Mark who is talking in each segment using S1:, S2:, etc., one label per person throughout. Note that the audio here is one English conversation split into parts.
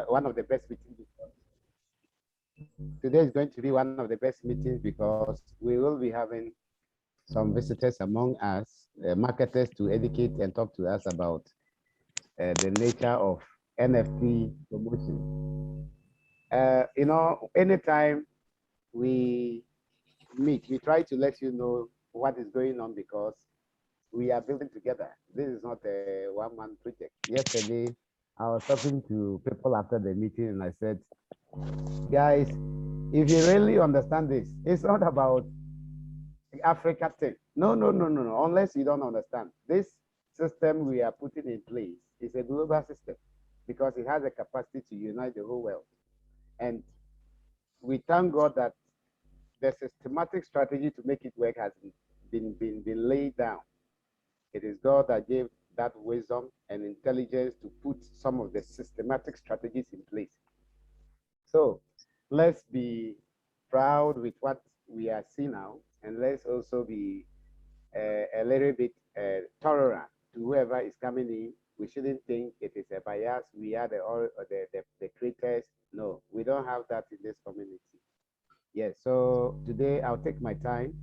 S1: one of the best meetings. Today is going to be one of the best meetings because we will be having some visitors among us, marketers, to educate and talk to us about the nature of NFT promotion. Anytime we meet, we try to let you know what is going on because we are building together. This is not a one-man project. Yesterday, I was talking to people after the meeting and I said, guys, if you really understand this, it's not about the Africa thing. No, no, no, no, no, unless you don't understand. This system we are putting in place is a global system because it has a capacity to unite the whole world. And we thank God that the systematic strategy to make it work has been laid down. It is God that gave that wisdom and intelligence to put some of the systematic strategies in place. So let's be proud with what we are seeing now, and let's also be a little bit tolerant to whoever is coming in. We shouldn't think it is a bias. We are the creators. No, we don't have that in this community. Yes, so today I'll take my time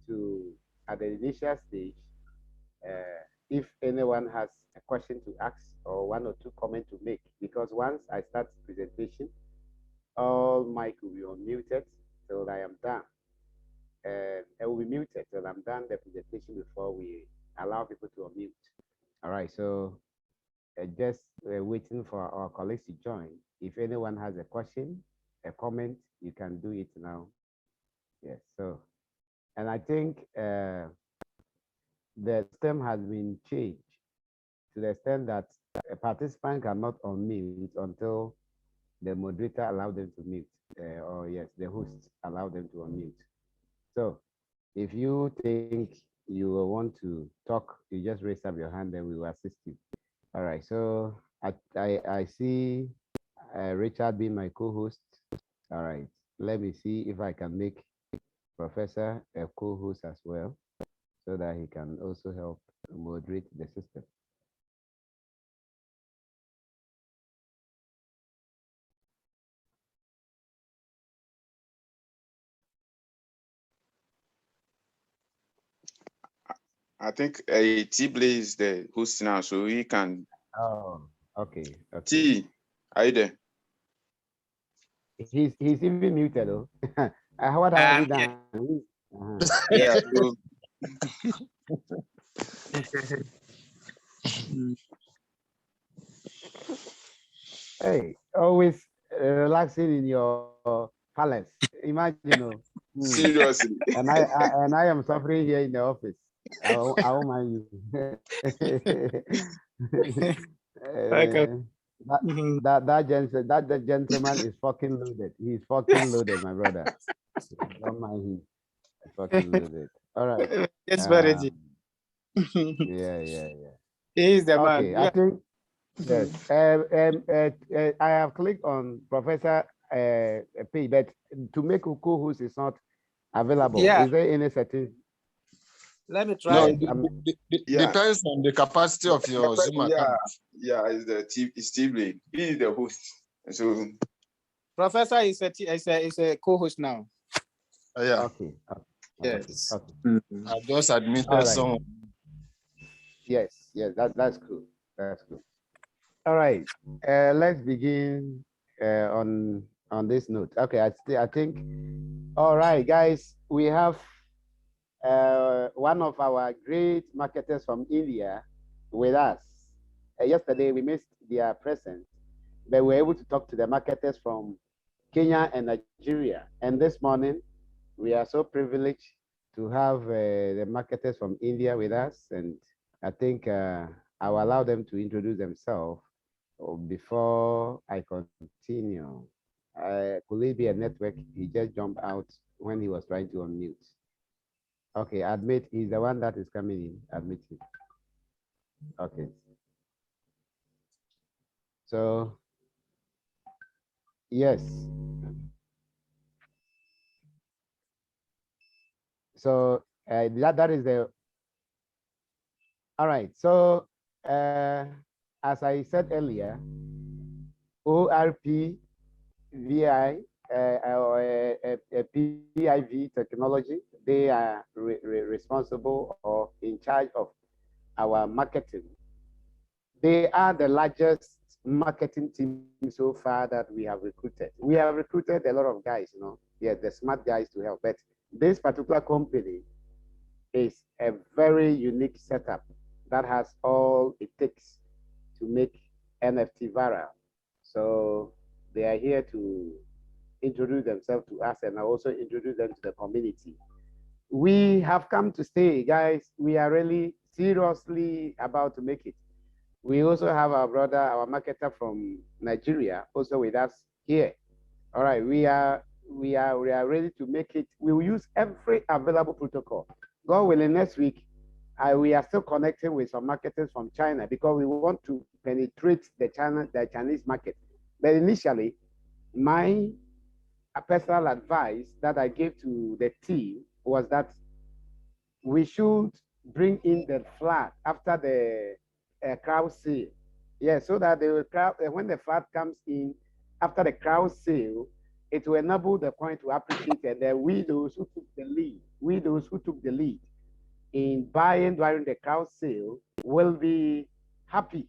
S1: to, at the initial stage, if anyone has a question to ask or one or two comments to make, because once I start presentation, all mic will be unmuted till I am done. And I will be muted till I'm done the presentation before we allow people to unmute. All right, so just waiting for our colleagues to join. If anyone has a question, a comment, you can do it now. Yes, so, and I think the system has been changed to the extent that a participant cannot unmute until the moderator allow them to mute, or yes, the host allow them to unmute. So if you think you will want to talk, you just raise up your hand and we will assist you. All right, so I see Richard being my co-host. All right, let me see if I can make Professor a co-host as well so that he can also help moderate the system.
S2: I think T-Blaze is the host now, so he can.
S1: Oh, okay.
S2: T, are you there?
S1: He's even muted though. What has he done?
S2: Yeah.
S1: Hey, always relaxing in your palace. Imagine,
S2: Seriously.
S1: And I am suffering here in the office. I won't mind you. That gentleman is fucking loaded. He's fucking loaded, my brother. Don't mind him. He's fucking loaded. All right.
S3: It's very
S1: Yeah.
S3: He's the man.
S1: Okay, I think yes. I have clicked on Professor P, but to make a co-host is not available.
S3: Yeah.
S1: Is there any setting?
S3: Let me try.
S4: No, depends on the capacity of your Zoom account.
S2: Yeah, it's T-Blaze. He is the host. So
S3: Professor is a co-host now.
S4: Yeah.
S1: Okay.
S3: Yes.
S1: Okay.
S4: I just admitted
S1: right.
S4: someone.
S1: Yes, that's cool. That's cool. All right. Let's begin on this note. Okay, I think. All right, guys, we have one of our great marketers from India with us. Yesterday we missed their presence, but we were able to talk to the marketers from Kenya and Nigeria. And this morning, we are so privileged to have the marketers from India with us. And I think I'll allow them to introduce themselves before I continue. Could it be a network? He just jumped out when he was trying to unmute. Okay, admit he's the one that is coming in. Admit him. Okay. So, yes. So that is the. All right. So as I said earlier, ORP, VI, or PIV technology. They are responsible or in charge of our marketing. They are the largest marketing team so far that we have recruited. We have recruited a lot of guys, yeah, the smart guys to help. But this particular company is a very unique setup that has all it takes to make NFT viral. So they are here to introduce themselves to us and also introduce them to the community. We have come to stay, guys. We are really seriously about to make it. We also have our brother, our marketer from Nigeria, also with us here. All right, we are ready to make it. We will use every available protocol. God willing, next week, we are still connecting with some marketers from China because we want to penetrate the Chinese market. But initially, my personal advice that I gave to the team was that we should bring in the flag after the crowd sale. Yeah, so that they will when the flag comes in after the crowd sale, it will enable the coin to appreciate, and then we those who took the lead in buying during the crowd sale will be happy.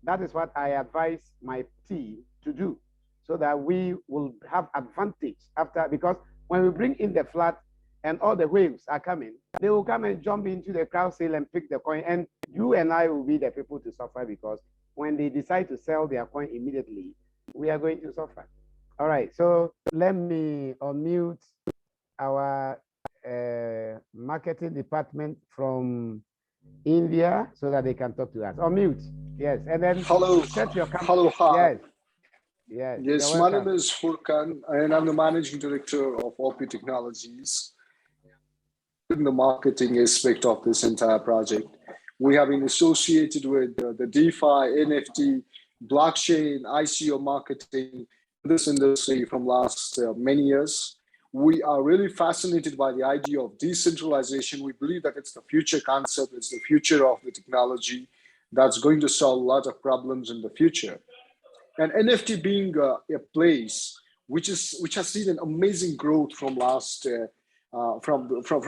S1: That is what I advise my team to do, so that we will have advantage after, because when we bring in the flat and all the waves are coming, they will come and jump into the crowd sale and pick the coin, and you and I will be the people to suffer, because when they decide to sell their coin immediately, we are going to suffer. All right, so let me unmute our marketing department from India so that they can talk to us. Unmute, yes, and then
S5: hello,
S1: set your camera.
S5: hello, hi.
S1: Yes,
S5: My name is Furkan, and I'm the managing director of OP Technologies. In the marketing aspect of this entire project, we have been associated with the DeFi, NFT, blockchain, ICO marketing, this industry from last many years. We are really fascinated by the idea of decentralization. We believe that it's the future concept, it's the future of the technology that's going to solve a lot of problems in the future. And NFT being a place which has seen an amazing growth from last from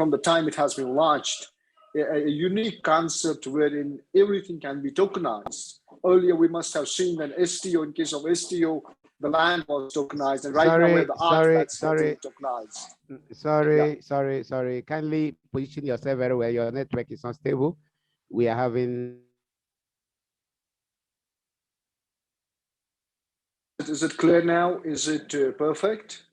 S5: the time it has been launched, a unique concept wherein everything can be tokenized. Earlier, we must have seen an STO. In case of STO, the land was tokenized, and right now we're the art that's getting tokenized.
S1: Sorry. Kindly position yourself very well. Your network is unstable. We are having.
S5: Is it clear now? Is it perfect?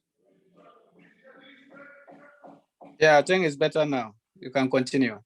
S3: Yeah, I think it's better now. You can continue.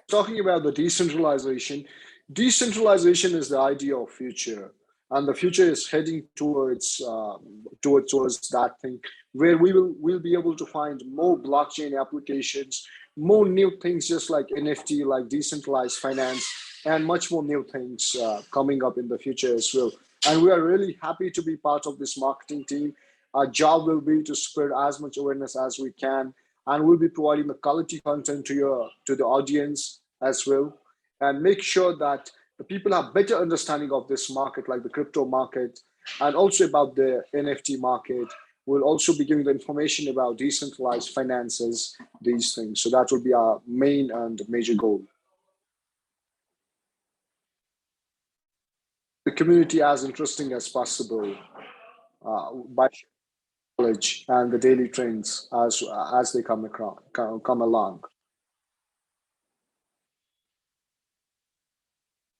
S5: Talking about the decentralization, decentralization is the idea of future, and the future is heading towards that thing where we'll be able to find more blockchain applications, more new things, just like NFT, like decentralized finance, and much more new things coming up in the future as well. And we are really happy to be part of this marketing team. Our job will be to spread as much awareness as we can, and we'll be providing the quality content to the audience as well, and make sure that the people have better understanding of this market, like the crypto market, and also about the NFT market. We'll also be giving the information about decentralized finances, these things. So that will be our main and major goal. The community as interesting as possible by knowledge and the daily trends as they come along.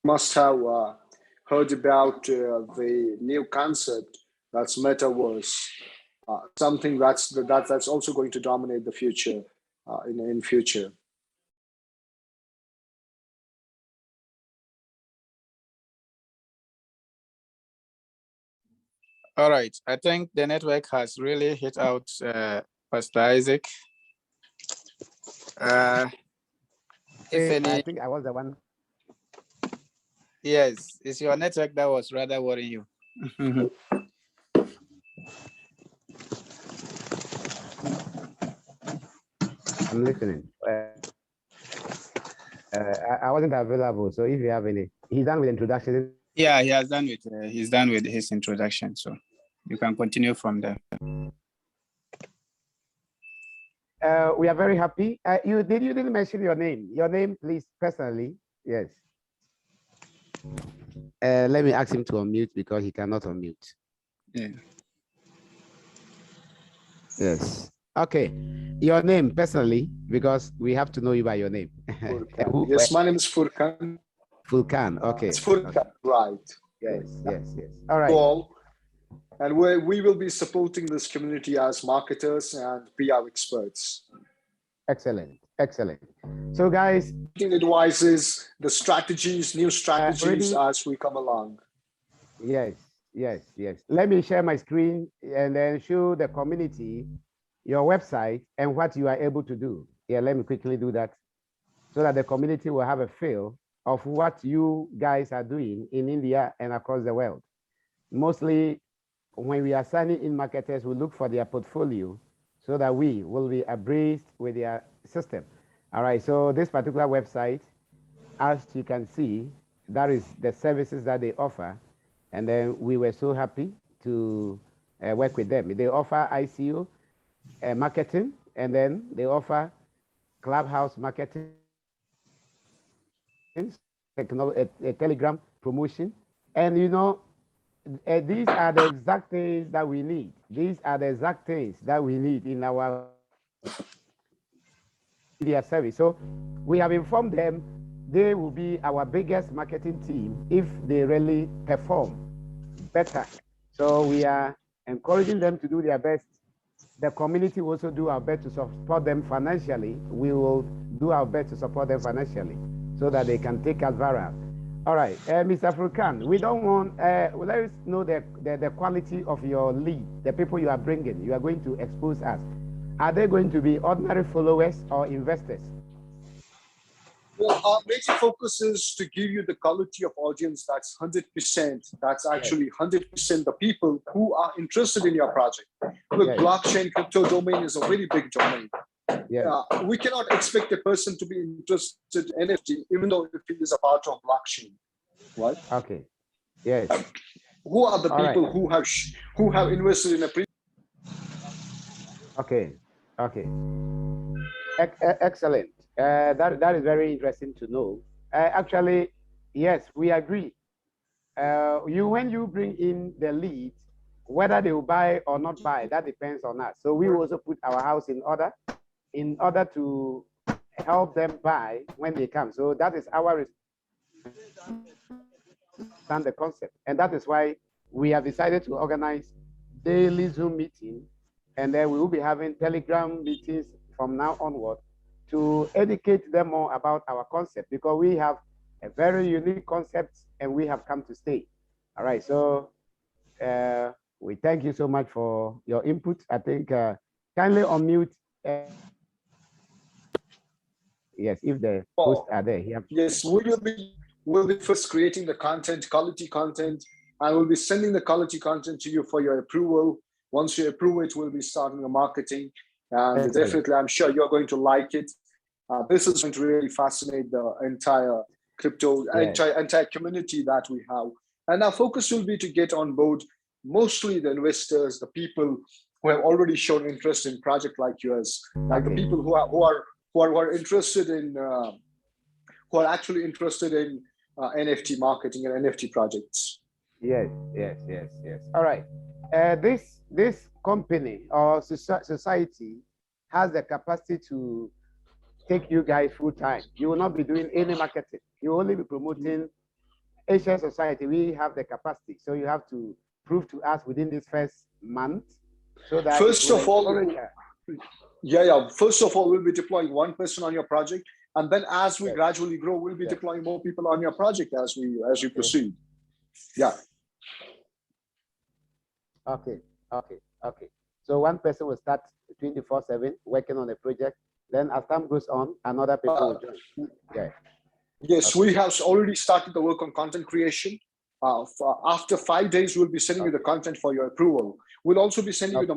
S5: Must have heard about the new concept that's metaverse, something that's also going to dominate the future in future.
S3: All right, I think the network has really hit out Pastor Isaac.
S1: I think I was the one.
S3: Yes, it's your network that was rather worrying you.
S1: I'm listening. I wasn't available, so if you have any, he's done with introduction,
S3: Yeah, he has done with he's done with his introduction, so you can continue from there.
S1: We are very happy. You didn't mention your name. Your name, please, personally. Yes. Let me ask him to unmute because he cannot unmute.
S3: Yeah.
S1: Yes. Okay. Your name personally, because we have to know you by your name.
S5: Furkan. Yes, my name is Furkan.
S1: Furkan. Okay.
S5: It's Furkan,
S1: Okay.
S5: right?
S1: Yes. Yes. Yes. All right.
S5: All. And we will be supporting this community as marketers and PR experts.
S1: Excellent. Excellent. So, guys,
S5: Advises the strategies, new strategies as we come along.
S1: Yes. Yes. Yes. Let me share my screen and then show the community your website and what you are able to do. Yeah, let me quickly do that so that the community will have a feel of what you guys are doing in India and across the world. Mostly when we are signing in marketers, we look for their portfolio so that we will be abreast with their system. All right, so this particular website, as you can see, that is the services that they offer. And then we were so happy to work with them. They offer ICO marketing, and then they offer Clubhouse marketing, Telegram promotion. And you know, these are the exact things that we need. These are the exact things that we need in our media service. So we have informed them they will be our biggest marketing team if they really perform better. So we are encouraging them to do their best. The community will also do our best to support them financially. We will do our best to support them financially so that they can take us viral. All right, Mr. Furkan, we don't want, let us know the quality of your lead, the people you are bringing, you are going to expose us. Are they going to be ordinary followers or investors?
S5: Well, our major focus is to give you the quality of audience that's 100%. That's actually 100% the people who are interested in your project. Look, blockchain crypto domain is a very big domain. Yeah. We cannot expect a person to be interested in NFT, even though if he is a part of blockchain, right?
S1: Okay. Yes.
S5: Who are the people who have invested in a pre?
S1: Okay. Okay. Excellent. That is very interesting to know. Actually, yes, we agree. When you bring in the lead, whether they will buy or not buy, that depends on us. So we will also put our house in order to help them buy when they come. So that is our understand the concept, and that is why we have decided to organize daily Zoom meeting, and then we will be having Telegram meetings from now onward to educate them more about our concept, because we have a very unique concept and we have come to stay. All right, so we thank you so much for your input. I think kindly unmute. Yes, if the hosts are there.
S5: Yes, we'll be first creating the content, quality content. I will be sending the quality content to you for your approval. Once you approve it, we'll be starting the marketing. And definitely, I'm sure you're going to like it. This is going to really fascinate the entire crypto, entire community that we have. And our focus will be to get on board mostly the investors, the people who have already shown interest in project like yours, like the people who are interested in, who are actually interested in NFT marketing and NFT projects.
S1: Yes. All right. This company or society has the capacity to take you guys full time. You will not be doing any marketing. You will only be promoting Asian society. We have the capacity. So you have to prove to us within this first month so that
S5: first of all, we'll be deploying one person on your project. And then as we gradually grow, we'll be deploying more people on your project as we proceed. Yeah.
S1: Okay. So one person will start 24/7 working on a project. Then as time goes on, another person will join. Yeah.
S5: Yes, we have already started the work on content creation. After 5 days, we'll be sending you the content for your approval. We'll also be sending you the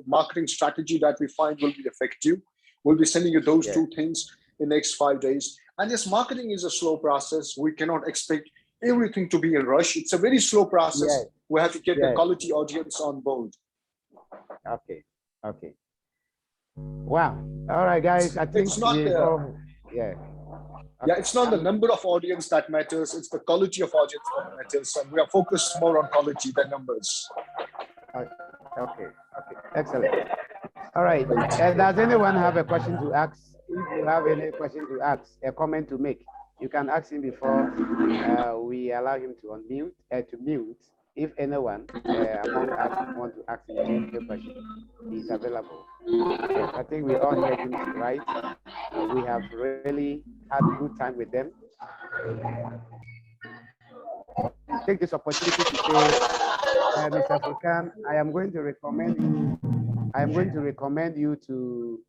S5: marketing strategy that we find will be effective. We'll be sending you those two things in the next 5 days. And yes, marketing is a slow process. We cannot expect everything to be in rush. It's a very slow process.
S1: Yes.
S5: We have to get the
S1: Yes.
S5: quality audience on board.
S1: Okay. Okay. Wow. All right, guys. I think
S5: It's not
S1: we've
S5: the-
S1: all- yeah.
S5: Yeah, it's not the number of audience that matters, it's the quality of audience that matters. And we are focused more on quality than numbers.
S1: Okay. Okay. Excellent. All right. Does anyone have a question to ask? If you have any question to ask, a comment to make, you can ask him before we allow him to unmute, to mute. If anyone among us want to ask him a question, he's available. Yes, I think we all heard him right. We have really had a good time with them. Take this opportunity to say, Mr. Furkan, I am going to recommend you to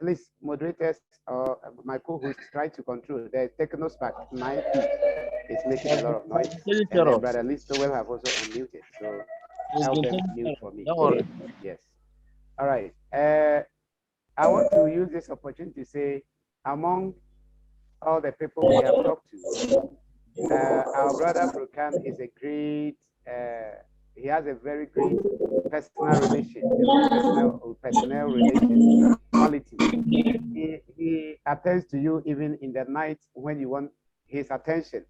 S1: please, moderators or my co-host, try to control. The Technospark 9P is making a lot of noise. And then Brother Listo will have also unmuted. So help them mute for me. Yes. All right. I want to use this opportunity to say, among all the people we have talked to, our brother Furkan is a great, he has a very great personal relation, personnel relation quality. He attends to you even in the night when you want his attention.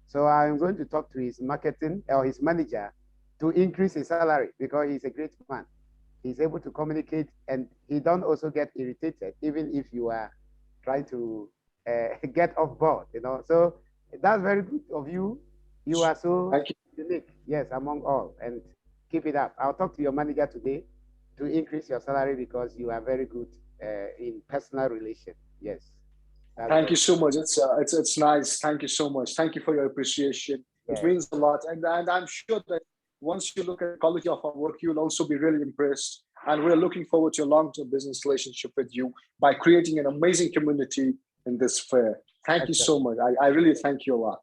S1: So I'm going to talk to his marketing or his manager to increase his salary because he's a great man. He's able to communicate and he don't also get irritated even if you are trying to get off board, you know. So that's very good of you. You are so unique, yes, among all, and keep it up. I'll talk to your manager today to increase your salary because you are very good in personal relation. Yes.
S5: Thank you so much. It's nice. Thank you so much. Thank you for your appreciation.
S1: Yes.
S5: It means a lot. And I'm sure that once you look at the quality of our work, you'll also be really impressed. And we're looking forward to a long-term business relationship with you by creating an amazing community in this fair. Thank you so much. I really thank you a lot.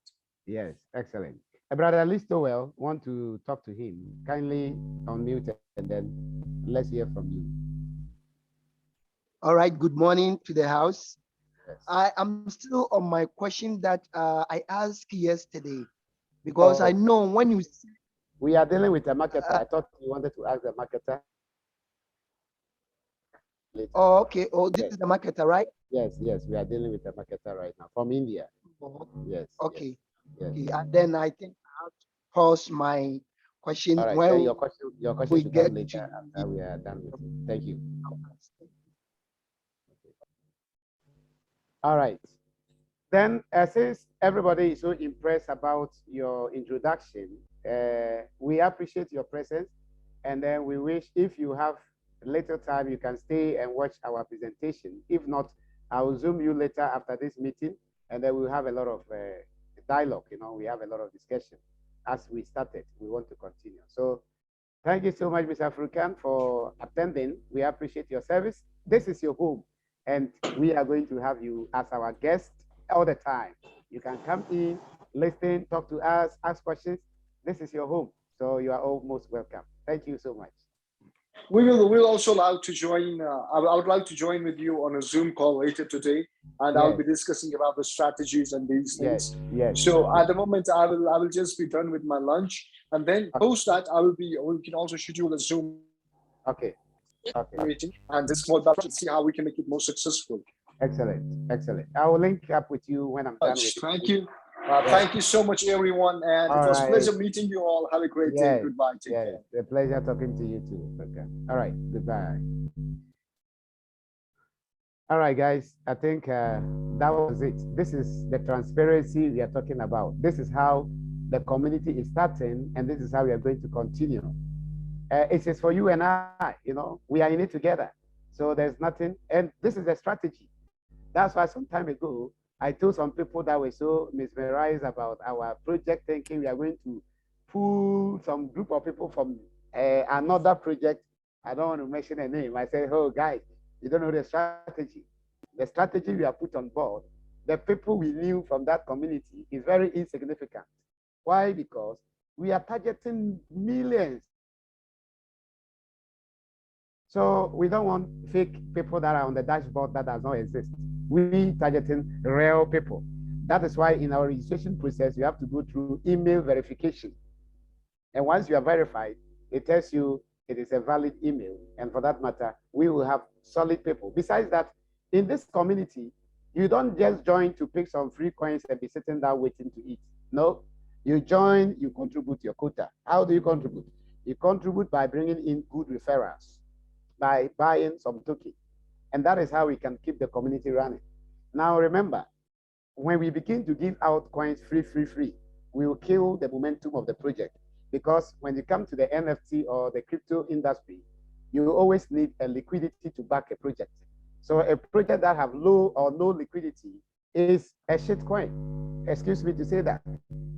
S1: Yes, excellent. Brother Listowell, want to talk to him. Kindly unmute and then let's hear from you.
S6: All right, good morning to the house.
S1: Yes.
S6: I am still on my question that I asked yesterday, because I know when you...
S1: We are dealing with a marketer. I thought you wanted to ask the marketer. Later.
S6: Oh, okay. Oh, this
S1: Yes.
S6: is the marketer, right?
S1: Yes, we are dealing with a marketer right now from India.
S6: Oh,
S1: Yes.
S6: okay.
S1: Yes.
S6: Okay. And then I think I have to pause my question.
S1: All right.
S6: when
S1: Then your question
S6: we
S1: should
S6: get
S1: come later after we are done with it. Thank you. All right. Then, since everybody is so impressed about your introduction, we appreciate your presence. And then we wish if you have little time, you can stay and watch our presentation. If not, I will Zoom you later after this meeting, and then we'll have a lot of dialogue. You know, we have a lot of discussion. As we started, we want to continue. So thank you so much, Mr. Furkan, for attending. We appreciate your service. This is your home, and we are going to have you as our guest all the time. You can come in, listen, talk to us, ask questions. This is your home, so you are all most welcome. Thank you so much.
S5: We'll also allow to join. I would like to join with you on a Zoom call later today, and I'll be discussing about the strategies and these things.
S1: Yes.
S5: So at the moment, I will just be done with my lunch, and then post that we can also schedule a Zoom meeting and this more to see how we can make it more successful.
S1: Excellent. I will link up with you when I'm done with it.
S5: Thank you. Thank you so much, everyone. And it was a pleasure meeting you all. Have a great day. Goodbye. Take care.
S1: A pleasure talking to you too. Okay. All right. Goodbye. All right, guys. I think that was it. This is the transparency we are talking about. This is how the community is starting, and this is how we are going to continue. It is for you and I. You know, we are in it together. So there's nothing, and this is a strategy. That's why some time ago, I told some people that were so mesmerized about our project, thinking we are going to pull some group of people from another project. I don't want to mention a name. I said, oh, guys, you don't know the strategy. The strategy we have put on board, the people we knew from that community is very insignificant. Why? Because we are targeting millions. So we don't want fake people that are on the dashboard that does not exist. We targeting real people. That is why in our registration process, you have to go through email verification. And once you are verified, it tells you it is a valid email. And for that matter, we will have solid people. Besides that, in this community, you don't just join to pick some free coins and be sitting down waiting to eat. No, you join, you contribute your quota. How do you contribute? You contribute by bringing in good referrals, by buying some token. And that is how we can keep the community running. Now, remember, when we begin to give out coins free, we will kill the momentum of the project. Because when you come to the NFT or the crypto industry, you always need a liquidity to back a project. So a project that have low or no liquidity is a shit coin. Excuse me to say that.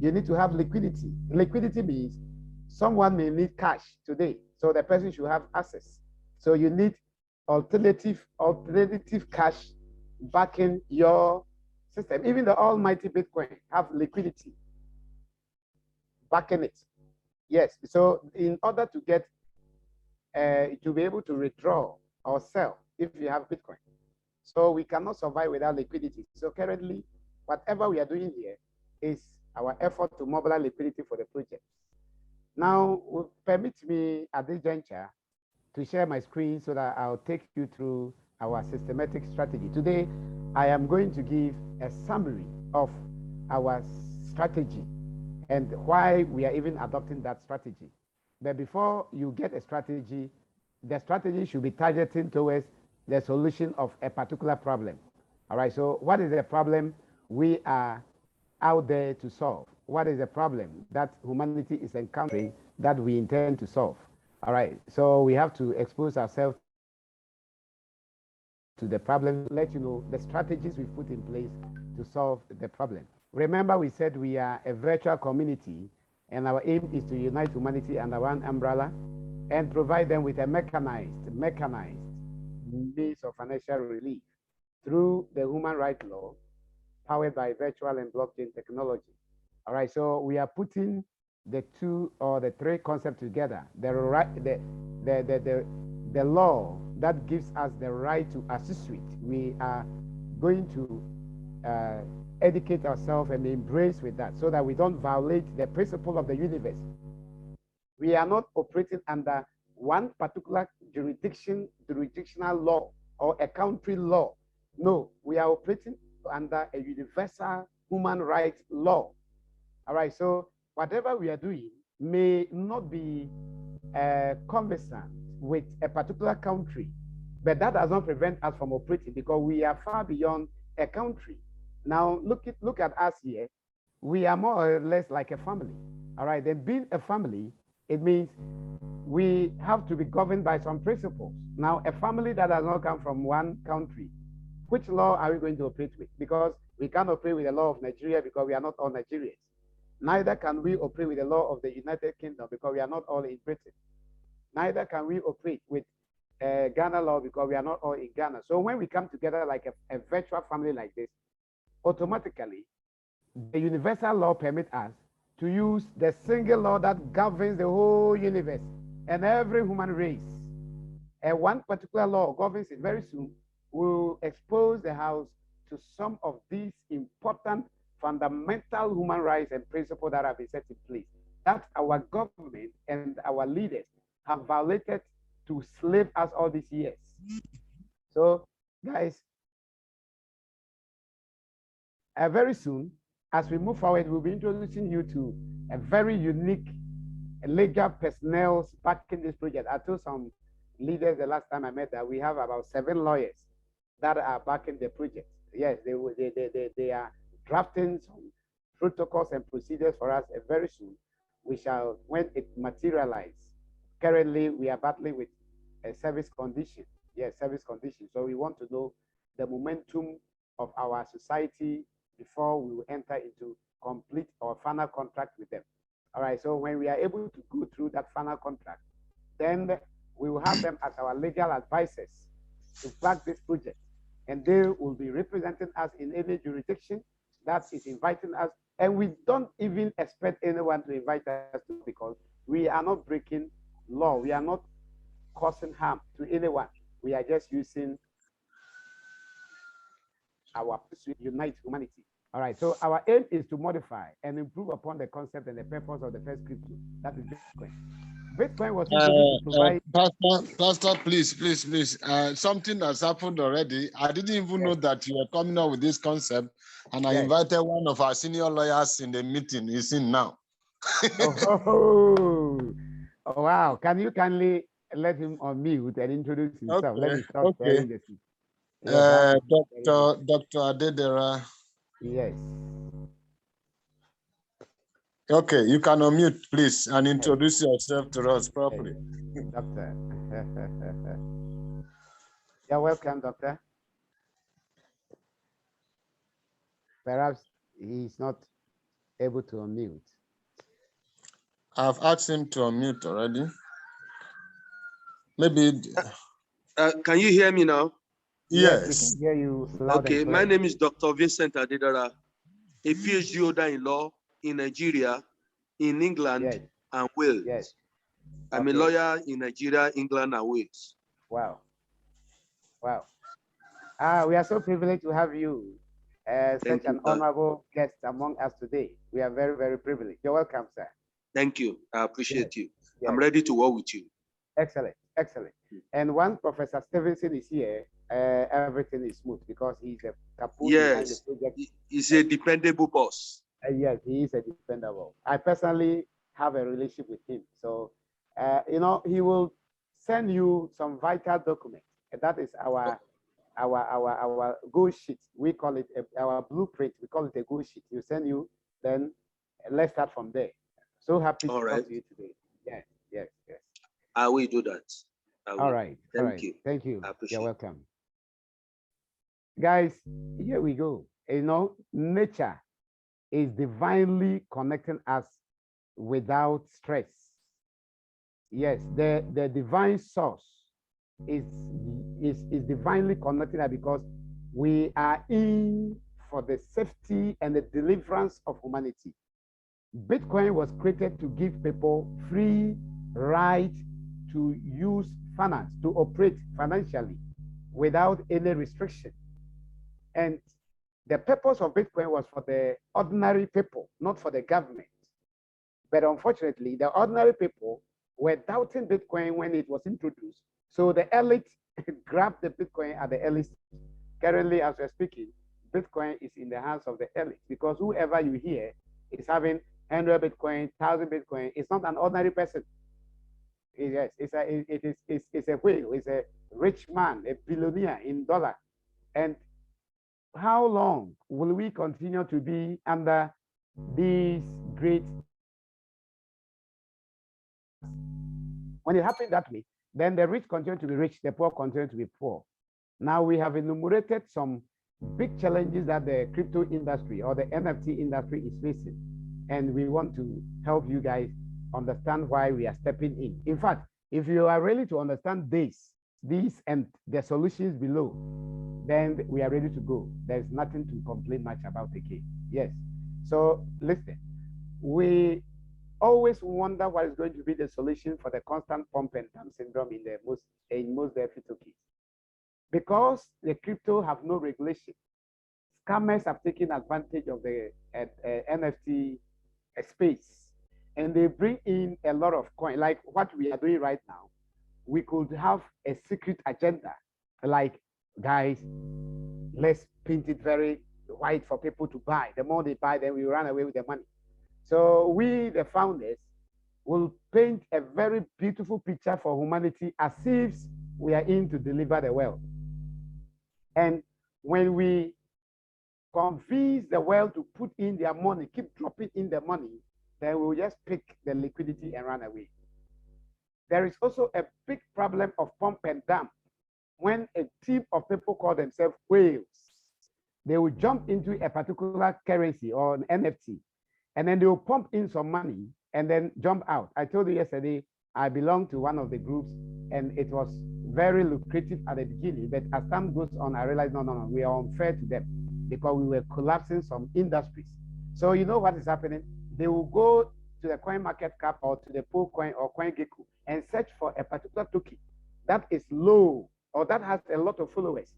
S1: You need to have liquidity. Liquidity means someone may need cash today, so the person should have access. So you need alternative cash backing your system. Even the almighty Bitcoin have liquidity backing it. Yes, so in order to get, to be able to withdraw or sell if you have Bitcoin. So we cannot survive without liquidity. So currently, whatever we are doing here is our effort to mobilize liquidity for the project. Now, permit me at this juncture to share my screen so that I'll take you through our systematic strategy. Today, I am going to give a summary of our strategy and why we are even adopting that strategy. But before you get a strategy, the strategy should be targeting towards the solution of a particular problem. All right, so what is the problem we are out there to solve? What is the problem that humanity is encountering that we intend to solve? All right, so we have to expose ourselves to the problem, let you know the strategies we've put in place to solve the problem. Remember, we said we are a virtual community, and our aim is to unite humanity under one umbrella and provide them with a mechanized means of financial relief through the human rights law powered by virtual and blockchain technology. All right, so we are putting the two or the three concepts together. The law that gives us the right to associate. We are going to educate ourselves and embrace with that so that we don't violate the principle of the universe. We are not operating under one particular jurisdictional law or a country law. No, we are operating under a universal human rights law. All right, so whatever we are doing may not be conversant with a particular country, but that does not prevent us from operating because we are far beyond a country. Now, look at us here. We are more or less like a family. All right, then being a family, it means we have to be governed by some principles. Now, a family that does not come from one country, which law are we going to operate with? Because we can't operate with the law of Nigeria because we are not all Nigerians. Neither can we operate with the law of the United Kingdom because we are not all in Britain. Neither can we operate with Ghana law because we are not all in Ghana. So when we come together like a virtual family like this, automatically, the universal law permits us to use the single law that governs the whole universe and every human race. And one particular law governs it. Very soon, we'll expose the House to some of these important fundamental human rights and principles that have been set in place that our government and our leaders have violated to slave us all these years. So, guys, very soon, as we move forward, we'll be introducing you to a very unique legal personnel backing this project. I told some leaders the last time I met that we have about 7 lawyers that are backing the project. Yes, they are drafting some protocols and procedures for us, and very soon we shall, when it materializes. Currently, we are battling with a service condition. Yes, service condition. So we want to know the momentum of our society before we will enter into complete or final contract with them. All right, so when we are able to go through that final contract, then we will have them as our legal advisors to back this project. And they will be representing us in any jurisdiction that is inviting us. And we don't even expect anyone to invite us because we are not breaking law. We are not causing harm to anyone. We are just using our pursuit to unite humanity. All right. So our aim is to modify and improve upon the concept and the purpose of the first crypto. That is Bitcoin. Bitcoin was introduced to provide.
S4: Pastor, please. Something has happened already. I didn't even know that you were coming up with this concept, and I invited one of our senior lawyers in the meeting. He's in now.
S1: Oh, wow. Can you kindly let him unmute and introduce himself?
S4: Okay,
S1: Let me stop sharing the seat.
S4: Dr. Adedera.
S1: Yes.
S4: Okay, you can unmute, please, and introduce yourself to us properly.
S1: Doctor. You're welcome, doctor. Perhaps he's not able to unmute.
S4: I've asked him to unmute already. Maybe.
S7: Can you hear me now?
S1: Yes, we can hear you loud and
S7: Okay,
S1: clear.
S7: my name is Dr. Vincent Adedara, a PhD holder in law in Nigeria, in England, and Wales.
S1: Yes.
S7: I'm a lawyer in Nigeria, England, and Wales.
S1: Wow. Wow. We are so privileged to have you, such an honorable guest among us today. We are very, very privileged. You're welcome, sir.
S7: Thank you. I appreciate you. I'm ready to work with you.
S1: Excellent. Excellent. And once Professor Stevenson is here, everything is smooth because he's a captain behind the project.
S7: He's a dependable boss.
S1: Yes, he is a dependable. I personally have a relationship with him. So, you know, he will send you some vital documents. And that is our goal sheet. We call it our blueprint. We call it a goal sheet. He'll send you, then let's start from there. So happy to talk to you today. Yes.
S7: I will do that.
S1: All right.
S7: Thank you.
S1: Thank you.
S7: I appreciate
S1: You're welcome. Guys, here we go. You know, nature is divinely connecting us without stress. Yes, the divine source is divinely connecting us because we are in for the safety and the deliverance of humanity. Bitcoin was created to give people free right to use finance, to operate financially without any restriction. And the purpose of Bitcoin was for the ordinary people, not for the government. But unfortunately, the ordinary people were doubting Bitcoin when it was introduced. So the elite grabbed the Bitcoin at the early stage. Currently, as we're speaking, Bitcoin is in the hands of the elite because whoever you hear is having 100 Bitcoin, 1,000 Bitcoin. It's not an ordinary person. Yes, it's a whale. It's a rich man, a billionaire in dollar. And how long will we continue to be under these great? When it happens that way, then the rich continue to be rich, the poor continue to be poor. Now we have enumerated some big challenges that the crypto industry or the NFT industry is facing. And we want to help you guys understand why we are stepping in. In fact, if you are ready to understand these and the solutions below, then we are ready to go. There's nothing to complain much about again. Yes. So listen, we always wonder what is going to be the solution for the constant pump and dump syndrome in most DeFi tokens. Because the crypto have no regulation, scammers have taken advantage of the NFT space, and they bring in a lot of coin. Like what we are doing right now, we could have a secret agenda, like, guys, let's paint it very white for people to buy. The more they buy, then we run away with the money. So we, the founders, will paint a very beautiful picture for humanity as if we are in to deliver the world. And when we convince the world to put in their money, keep dropping in the money, then we'll just pick the liquidity and run away. There is also a big problem of pump and dump. When a team of people call themselves whales, they will jump into a particular currency or an NFT, and then they will pump in some money and then jump out. I told you yesterday, I belong to one of the groups, and it was very lucrative at the beginning, but as time goes on, I realized, no, we are unfair to them because we were collapsing some industries. So you know what is happening? They will go to the CoinMarketCap or to the Polcoin or CoinGecko and search for a particular token that is low or that has a lot of followers.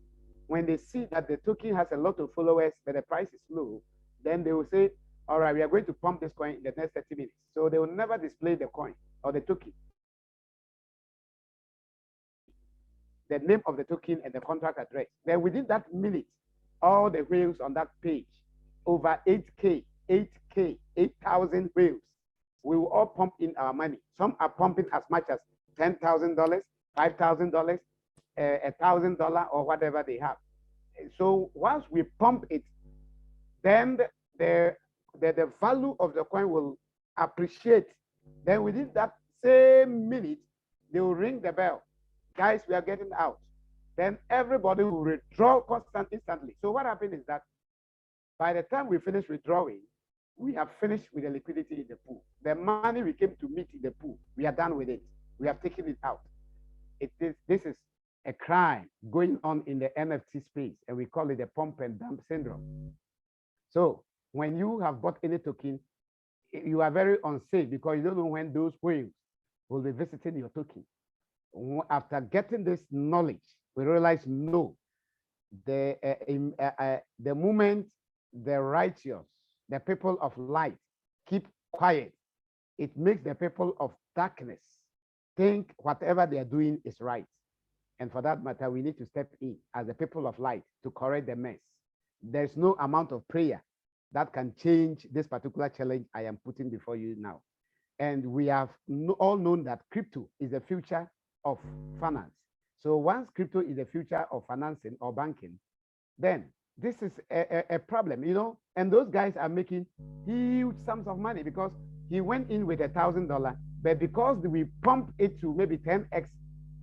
S1: When they see that the token has a lot of followers, but the price is low, Then they will say, all right, we are going to pump this coin in the next 30 minutes. So they will never display the coin or the token. The name of the token and the contract address. Then within that minute, all the whales on that page, over 8K, 8,000 whales, we will all pump in our money. Some are pumping as much as $10,000, $5,000, $1,000, or whatever they have. So once we pump it, then the value of the coin will appreciate. Then within that same minute, they will ring the bell. Guys, we are getting out. Then everybody will withdraw instantly. So what happened is that by the time we finish withdrawing, we have finished with the liquidity in the pool. The money we came to meet in the pool, we are done with it. We have taken it out. This is a crime going on in the NFT space, and we call it the pump and dump syndrome. So when you have bought any token, you are very unsafe because you don't know when those whales will be visiting your token. After getting this knowledge, we realize no, the moment the righteous, the people of light, keep quiet, it makes the people of darkness think whatever they are doing is right. And for that matter, we need to step in as the people of light to correct the mess. There's no amount of prayer that can change this particular challenge I am putting before you now. And we have all known that crypto is the future of finance. So once crypto is the future of financing or banking, then this is a problem, you know, and those guys are making huge sums of money because he went in with $1,000, but because we pump it to maybe 10x,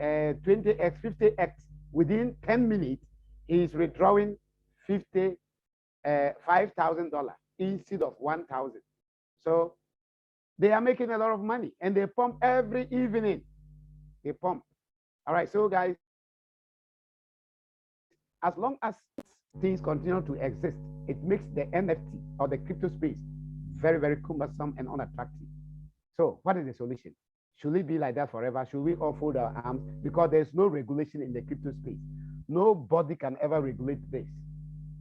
S1: 20x, 50x within 10 minutes, he is withdrawing $5,000 instead of 1,000. So they are making a lot of money, and they pump every evening. They pump. All right, so guys, as long as things continue to exist, it makes the NFT or the crypto space very, very cumbersome and unattractive. So what is the solution? Should it be like that forever? Should we all fold our arms? Because there's no regulation in the crypto space. Nobody can ever regulate this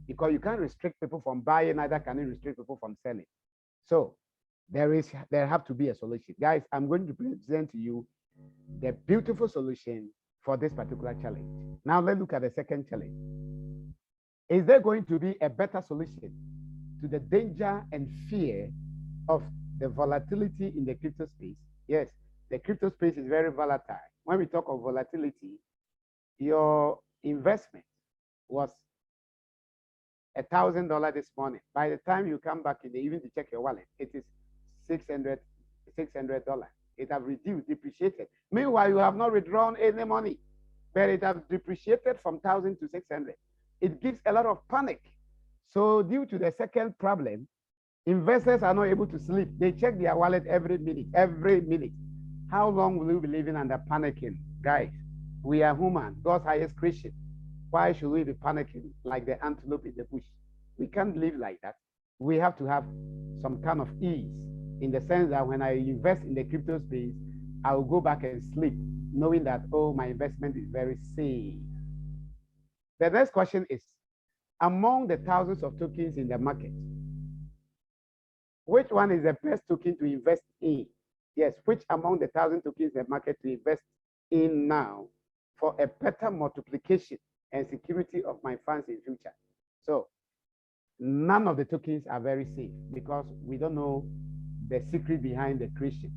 S1: because you can't restrict people from buying, neither can you restrict people from selling. So there have to be a solution. Guys, I'm going to present to you the beautiful solution for this particular challenge. Now let's look at the second challenge. Is there going to be a better solution to the danger and fear of the volatility in the crypto space? Yes, the crypto space is very volatile. When we talk of volatility, your investment was $1,000 this morning. By the time you come back in the evening to check your wallet, it is $600. It have reduced, depreciated. Meanwhile, you have not withdrawn any money, but it have depreciated from 1,000 to 600. It gives a lot of panic. So due to the second problem, investors are not able to sleep. They check their wallet every minute, every minute. How long will you be living under panicking? Guys, we are human, God's highest creation. Why should we be panicking like the antelope in the bush? We can't live like that. We have to have some kind of ease in the sense that when I invest in the crypto space, I will go back and sleep knowing that, oh, my investment is very safe. The next question is, among the thousands of tokens in the market, which one is the best token to invest in? Yes, which among the 1,000 tokens in the market to invest in now for a better multiplication and security of my funds in future? So none of the tokens are very safe because we don't know the secret behind the creation.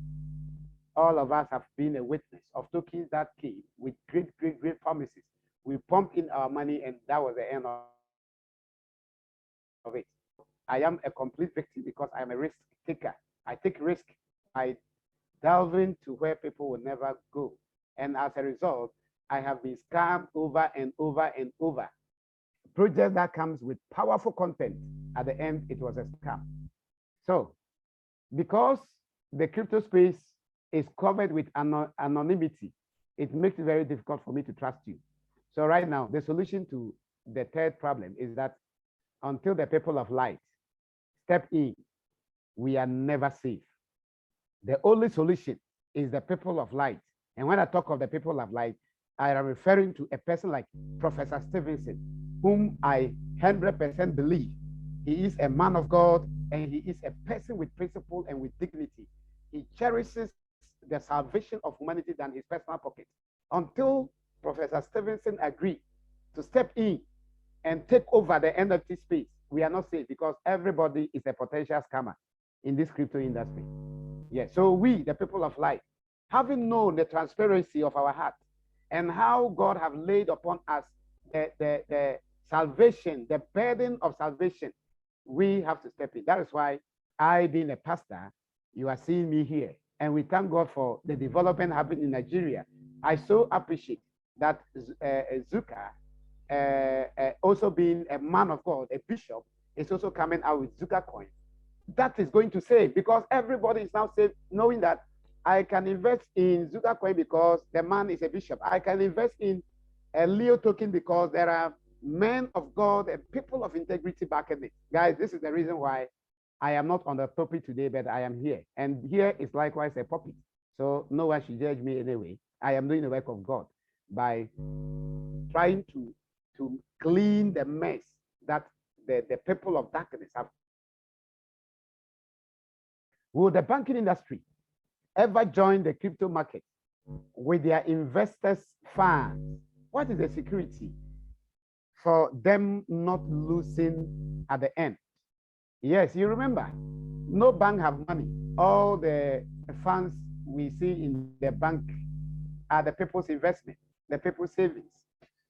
S1: All of us have been a witness of tokens that came with great, great, great promises. We pumped in our money and that was the end of it. I am a complete victim because I'm a risk taker. I take risk. I delve into where people will never go. And as a result, I have been scammed over and over and over. Project that comes with powerful content, at the end, it was a scam. So, because the crypto space is covered with anonymity, it makes it very difficult for me to trust you. So right now, the solution to the third problem is that until the people of light step in, we are never safe. The only solution is the people of light. And when I talk of the people of light, I am referring to a person like Professor Stevenson, whom I 100% believe He is a man of God, and he is a person with principle and with dignity. He cherishes the salvation of humanity than his personal pocket. Until Professor Stevenson agreed to step in and take over the NFT space, we are not safe because everybody is a potential scammer in this crypto industry. Yes, so we, the people of light, having known the transparency of our heart and how God have laid upon us the salvation, the burden of salvation, we have to step in. That is why I, being a pastor, you are seeing me here. And we thank God for the development happening in Nigeria. I so appreciate that Zuka, also being a man of God, a bishop, is also coming out with Zuka coin. That is going to save, because everybody is now safe, knowing that I can invest in Zuka coin because the man is a bishop. I can invest in a Leo token because there are men of God and people of integrity backing it. Guys, this is the reason why I am not on the pulpit today, but I am here. And here is likewise a pulpit. So no one should judge me anyway. I am doing the work of God by trying to clean the mess that the people of darkness have. Will the banking industry ever join the crypto market with their investors' funds? What is the security for them not losing at the end? Yes, you remember, no bank have money. All the funds we see in the bank are the people's investment, the people's savings.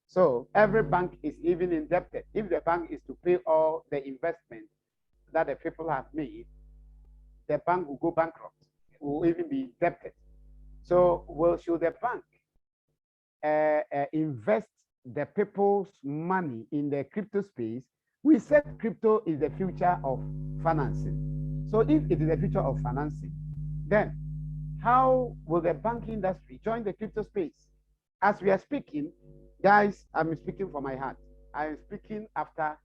S1: So every bank is even indebted. If the bank is to pay all the investment that the people have made, the bank will go bankrupt, will even be indebted. So, should the bank invest the people's money in the crypto space? We said crypto is the future of financing. So if it is the future of financing, then how will the banking industry join the crypto space? As we are speaking, guys, I'm speaking from my heart. I'm speaking after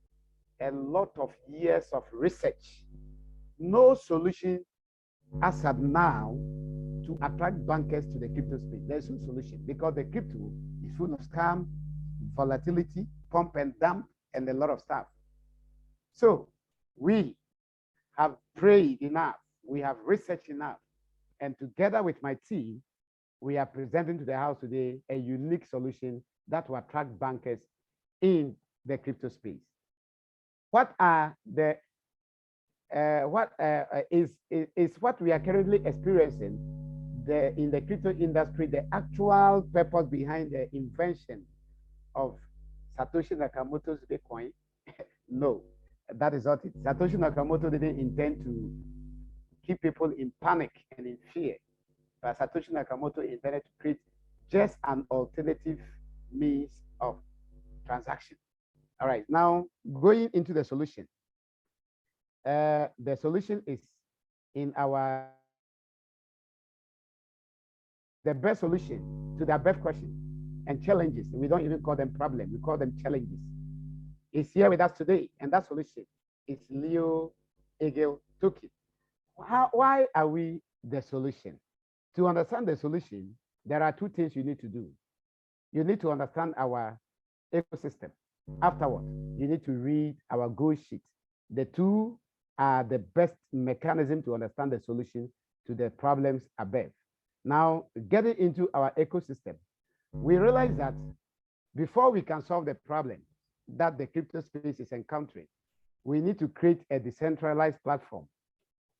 S1: a lot of years of research. No solution as of now to attract bankers to the crypto space. There's no solution because the crypto is full of scam, volatility, pump and dump, and a lot of stuff. So we have prayed enough, we have researched enough, and together with my team, we are presenting to the House today a unique solution that will attract bankers in the crypto space. What are the is what we are currently experiencing in the crypto industry, the actual purpose behind the invention of Satoshi Nakamoto's Bitcoin? No, that is not it. Satoshi Nakamoto didn't intend to keep people in panic and in fear, but Satoshi Nakamoto intended to create just an alternative means of transaction. All right, now going into the solution. The solution is in the best solution to the above question and challenges. We don't even call them problems, we call them challenges. Is here with us today, and that solution is Leo Eagle Token. Why are we the solution? To understand the solution, there are two things you need to do. You need to understand our ecosystem. Afterward, you need to read our goal sheet. The two are the best mechanism to understand the solution to the problems above. Now, getting into our ecosystem, we realize that before we can solve the problem that the crypto space is encountering, we need to create a decentralized platform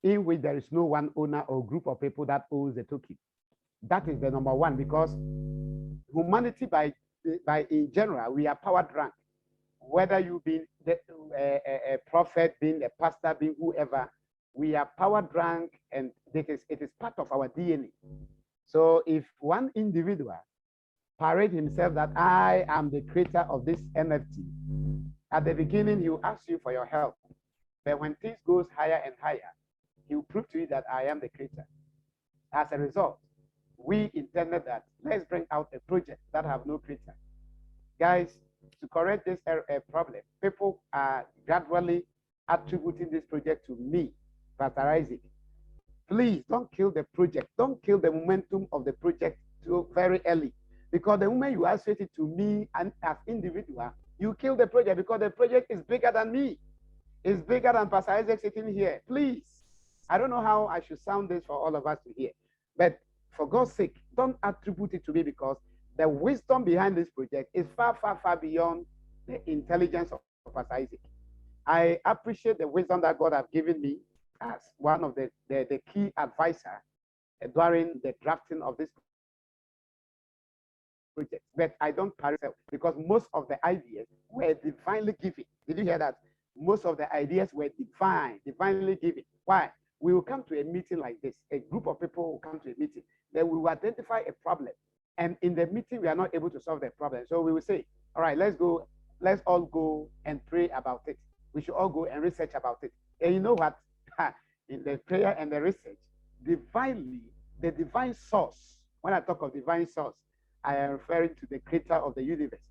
S1: in which there is no one owner or group of people that owns the token. That is the number one, because humanity by in general, we are power drunk. Whether you being a prophet, being a pastor, being whoever, we are power drunk, and it is part of our DNA. So if one individual parades himself that I am the creator of this NFT, at the beginning he will ask you for your help. But when things goes higher and higher, he will prove to you that I am the creator. As a result, we intended that let's bring out a project that have no creator. Guys, to correct this problem, people are gradually attributing this project to me, Pastor Isaac. Please don't kill the project. Don't kill the momentum of the project too very early. Because the moment you associate it to me and as individual, you kill the project because the project is bigger than me. is bigger than Pastor Isaac sitting here. Please, I don't know how I should sound this for all of us to hear, but for God's sake, don't attribute it to me, because the wisdom behind this project is far, far, far beyond the intelligence of Pastor Isaac. I appreciate the wisdom that God has given me as one of the key advisor during the drafting of this project, but I don't carry myself, because most of the ideas were divinely given. Did you hear that? Most of the ideas were divinely given. Why? We will come to a meeting like this. A group of people will come to a meeting. Then we will identify a problem. And in the meeting, we are not able to solve the problem. So we will say, all right, let's all go and pray about it. We should all go and research about it. And you know what? In the prayer and the research, divinely, the divine source, when I talk of divine source, I am referring to the creator of the universe,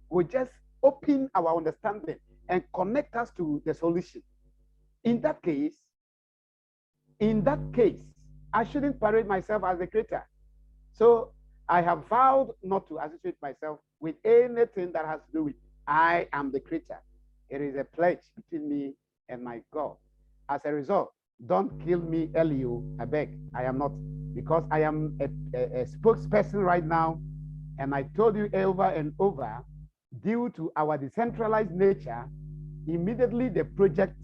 S1: will just open our understanding and connect us to the solution. In that case, I shouldn't parade myself as the creator. So I have vowed not to associate myself with anything that has to do with I am the creator. It is a pledge between me and my God. As a result, don't kill me, Elio. I beg. I am not, because I am a spokesperson right now. And I told you over and over, due to our decentralized nature, immediately the project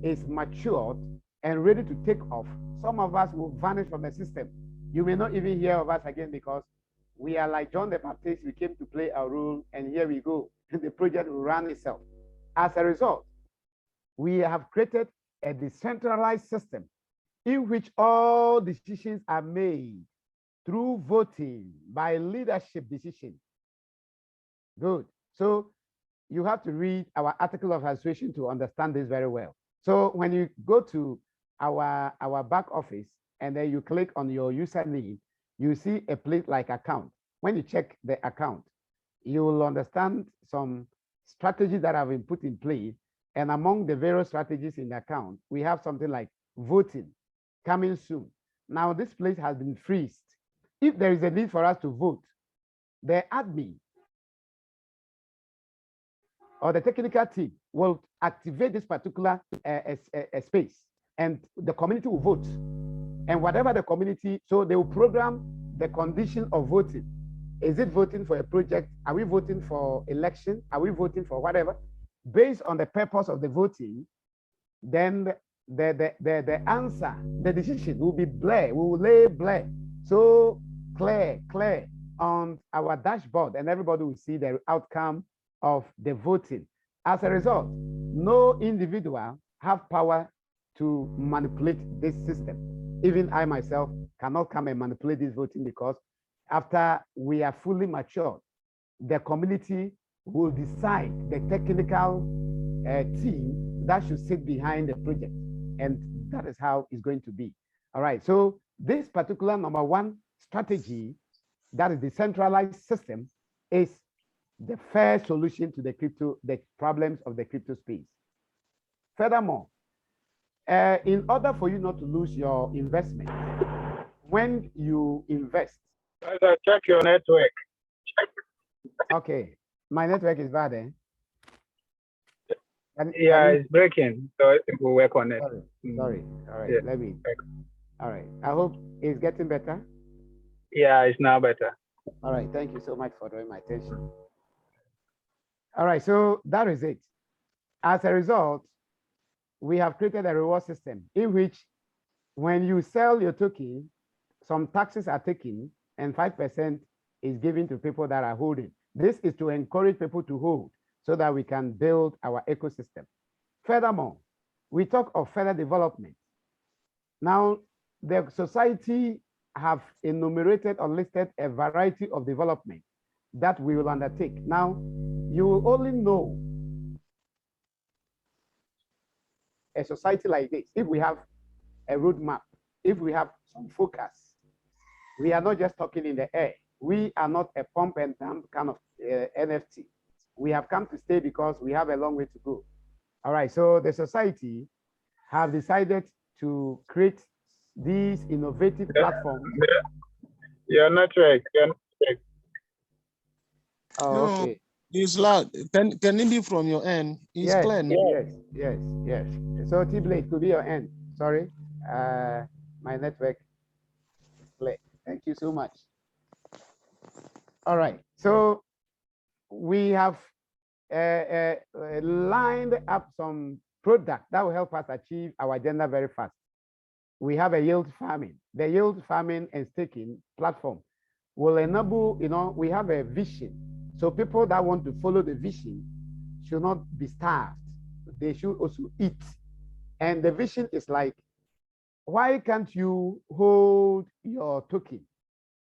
S1: is matured and ready to take off, some of us will vanish from the system. You may not even hear of us again, because we are like John the Baptist. We came to play our role, and here we go. The project will run itself. As a result, we have created a decentralized system in which all decisions are made through voting by leadership decision. Good. So you have to read our article of association to understand this very well. So when you go to our back office and then you click on your username, you see a place like account. When you check the account, you will understand some strategies that have been put in place. And among the various strategies in the account, we have something like voting coming soon. Now this place has been freezed. If there is a need for us to vote, the admin or the technical team will activate this particular space, and the community will vote. And whatever the community, so they will program the condition of voting. Is it voting for a project? Are we voting for election? Are we voting for whatever? Based on the purpose of the voting, then the answer, the decision will be clear. We will lay clear. So clear on our dashboard, and everybody will see the outcome of the voting. As a result, no individual have power to manipulate this system. Even I myself cannot come and manipulate this voting, because after we are fully matured, the community will decide the technical team that should sit behind the project. And that is how it's going to be. All right, so this particular number one strategy, that is the centralized system, is the fair solution to the problems of the crypto space. Furthermore, in order for you not to lose your investment, when you invest,
S3: check your network.
S1: Okay, my network is bad, eh?
S3: It's breaking, so I think we'll work on it.
S1: Sorry. All right,
S3: Yeah.
S1: let me. All right, I hope it's getting better.
S3: Yeah, it's now better.
S1: All right, thank you so much for drawing my attention. All right, so that is it. As a result, we have created a reward system in which when you sell your token, some taxes are taken and 5% is given to people that are holding. This is to encourage people to hold so that we can build our ecosystem. Furthermore, we talk of further development. Now, the society have enumerated or listed a variety of development that we will undertake. Now, you will only know a society like this if we have a roadmap, if we have some focus. We are not just talking in the air. We are not a pump and dump kind of NFT. We have come to stay because we have a long way to go. All right, so the society have decided to create these innovative platforms.
S3: Your network.
S1: Oh, okay.
S4: It's loud. Can it be from your end? It's
S1: Yes,
S4: clear.
S1: yes. So T-Blade could be your end. Sorry, my network is clear. Thank you so much. All right, so we have lined up some product that will help us achieve our agenda very fast. We have a yield farming. The yield farming and staking platform will enable, we have a vision. So people that want to follow the vision should not be starved. They should also eat. And the vision is like, why can't you hold your token,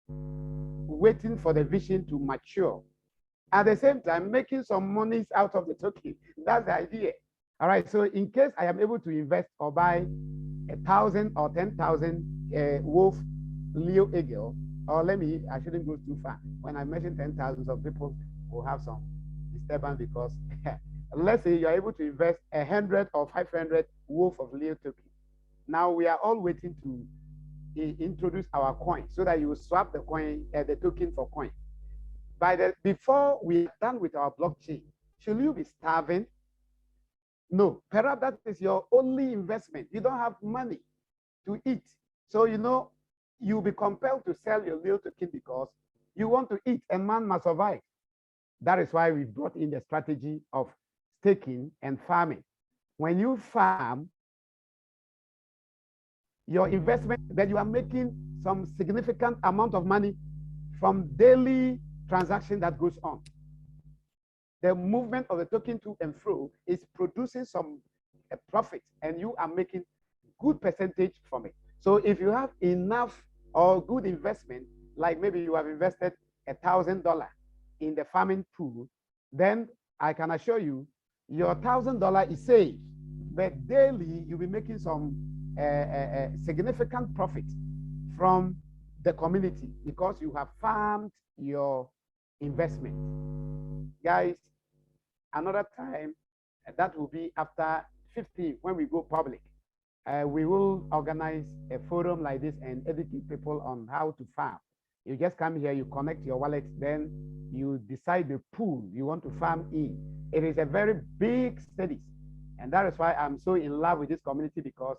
S1: waiting for the vision to mature? At the same time, making some monies out of the token. That's the idea. All right, so in case I am able to invest or buy 1,000 or 10,000 wolf Leo Eagle, or I shouldn't go too far. When I mention 10,000, some people will have some disturbance because let's say you're able to invest 100 or 500 wolf of Leo token. Now we are all waiting to introduce our coin so that you will swap the coin, the token for coin. Before we are done with our blockchain, should you be starving? No, perhaps that is your only investment. You don't have money to eat. So, you'll be compelled to sell your Leo token because you want to eat and man must survive. That is why we brought in the strategy of staking and farming. When you farm, your investment, that you are making some significant amount of money from daily transaction that goes on. The movement of the token to and fro is producing some profit, and you are making good percentage from it. So if you have enough or good investment, like maybe you have invested $1,000 in the farming pool, then I can assure you your $1,000 is saved, but daily you'll be making some significant profit from the community because you have farmed your investment. Guys, another time, that will be after 15 when we go public. We will organize a forum like this and educate people on how to farm. You just come here, you connect your wallet, then you decide the pool you want to farm in. It is a very big study. And that is why I'm so in love with this community, because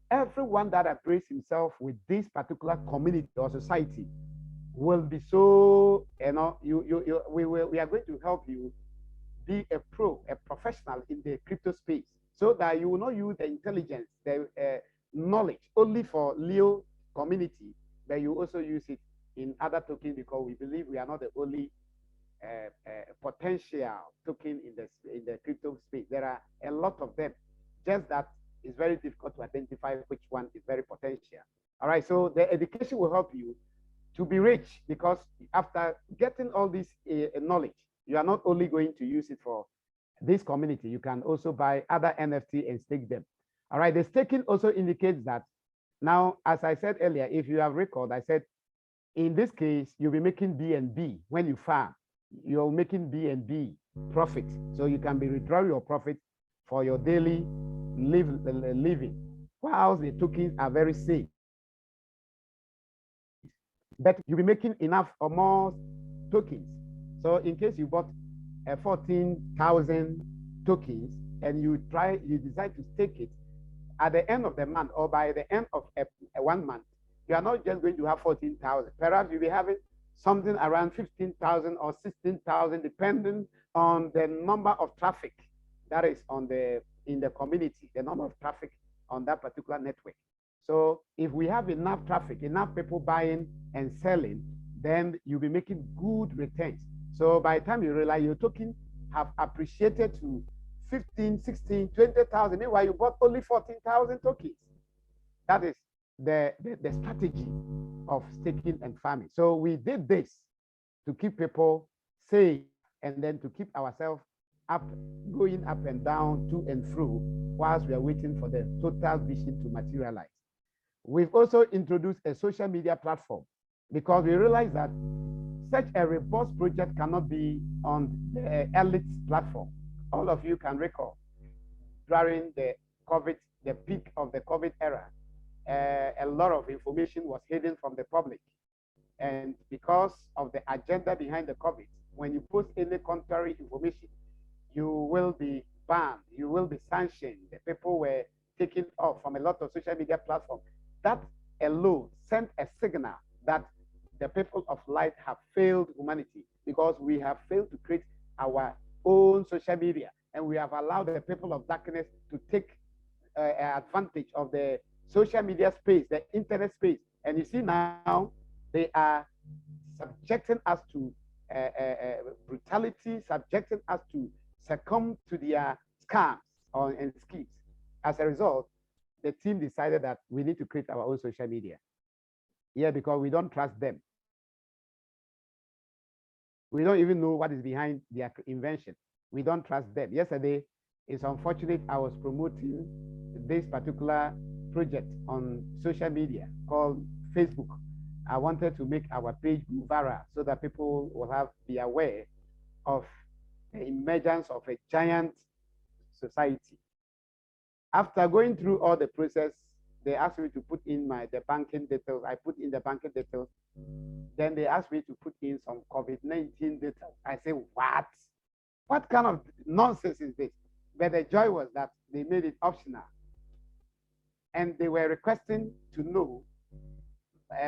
S1: everyone that agrees himself with this particular community or society will be so, we are going to help you be a professional in the crypto space, so that you will not use the intelligence, the knowledge only for Leo community, but you also use it in other tokens, because we believe we are not the only potential token in the crypto space. There are a lot of them, just that it's very difficult to identify which one is very potential. All right, so the education will help you to be rich, because after getting all this knowledge, you are not only going to use it for this community, you can also buy other NFT and stake them. All right, the staking also indicates that now, as I said earlier, if you have record, I said, in this case, you'll be making BNB when you farm. You're making BNB profit. So you can be withdrawing your profit for your daily living, whilst the tokens are very safe. But you'll be making enough or more tokens. So in case you bought 14,000 tokens and you decide to stake it at the end of the month or by the end of 1 month, you are not just going to have 14,000. Perhaps you'll be having something around 15,000 or 16,000, depending on the number of traffic that is in the community, the number of traffic on that particular network. So if we have enough traffic, enough people buying and selling, then you'll be making good returns. So by the time you realize your token have appreciated to 15, 16, 20,000, meanwhile you bought only 14,000 tokens. That is the strategy of staking and farming. So we did this to keep people safe and then to keep ourselves going up and down, to and fro, whilst we are waiting for the total vision to materialize. We've also introduced a social media platform because we realize that such a robust project cannot be on the elite platform. All of you can recall during the peak of the COVID era, a lot of information was hidden from the public. And because of the agenda behind the COVID, when you post any contrary information, you will be banned, you will be sanctioned. The people were taken off from a lot of social media platforms. That alone sent a signal that the people of light have failed humanity, because we have failed to create our own social media, and we have allowed the people of darkness to take advantage of the social media space, the internet space. And you see now they are subjecting us to brutality, subjecting us to succumb to their scams and schemes. As a result, the team decided that we need to create our own social media. Yeah, because we don't trust them. We don't even know what is behind their invention. We don't trust them. Yesterday, it's unfortunate I was promoting this particular project on social media called Facebook. I wanted to make our page go viral so that people will be aware of the emergence of a giant society. After going through all the process, they asked me to put in the banking details. I put in the banking details. Then they asked me to put in some COVID-19 details. I said, what? What kind of nonsense is this? But the joy was that they made it optional. And they were requesting to know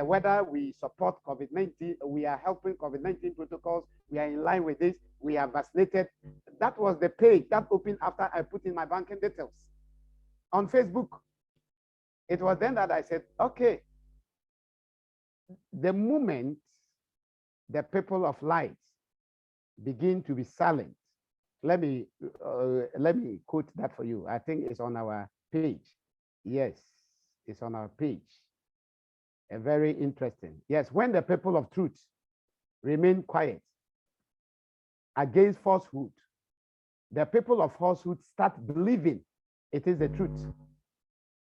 S1: whether we support COVID-19, we are helping COVID-19 protocols, we are in line with this, we are vaccinated. That was the page that opened after I put in my banking details on Facebook. It was then that I said, okay, the moment the people of light begin to be silent, let me quote that for you. I think it's on our page. Yes, it's on our page. Very interesting. Yes, when the people of truth remain quiet against falsehood, the people of falsehood start believing it is the truth.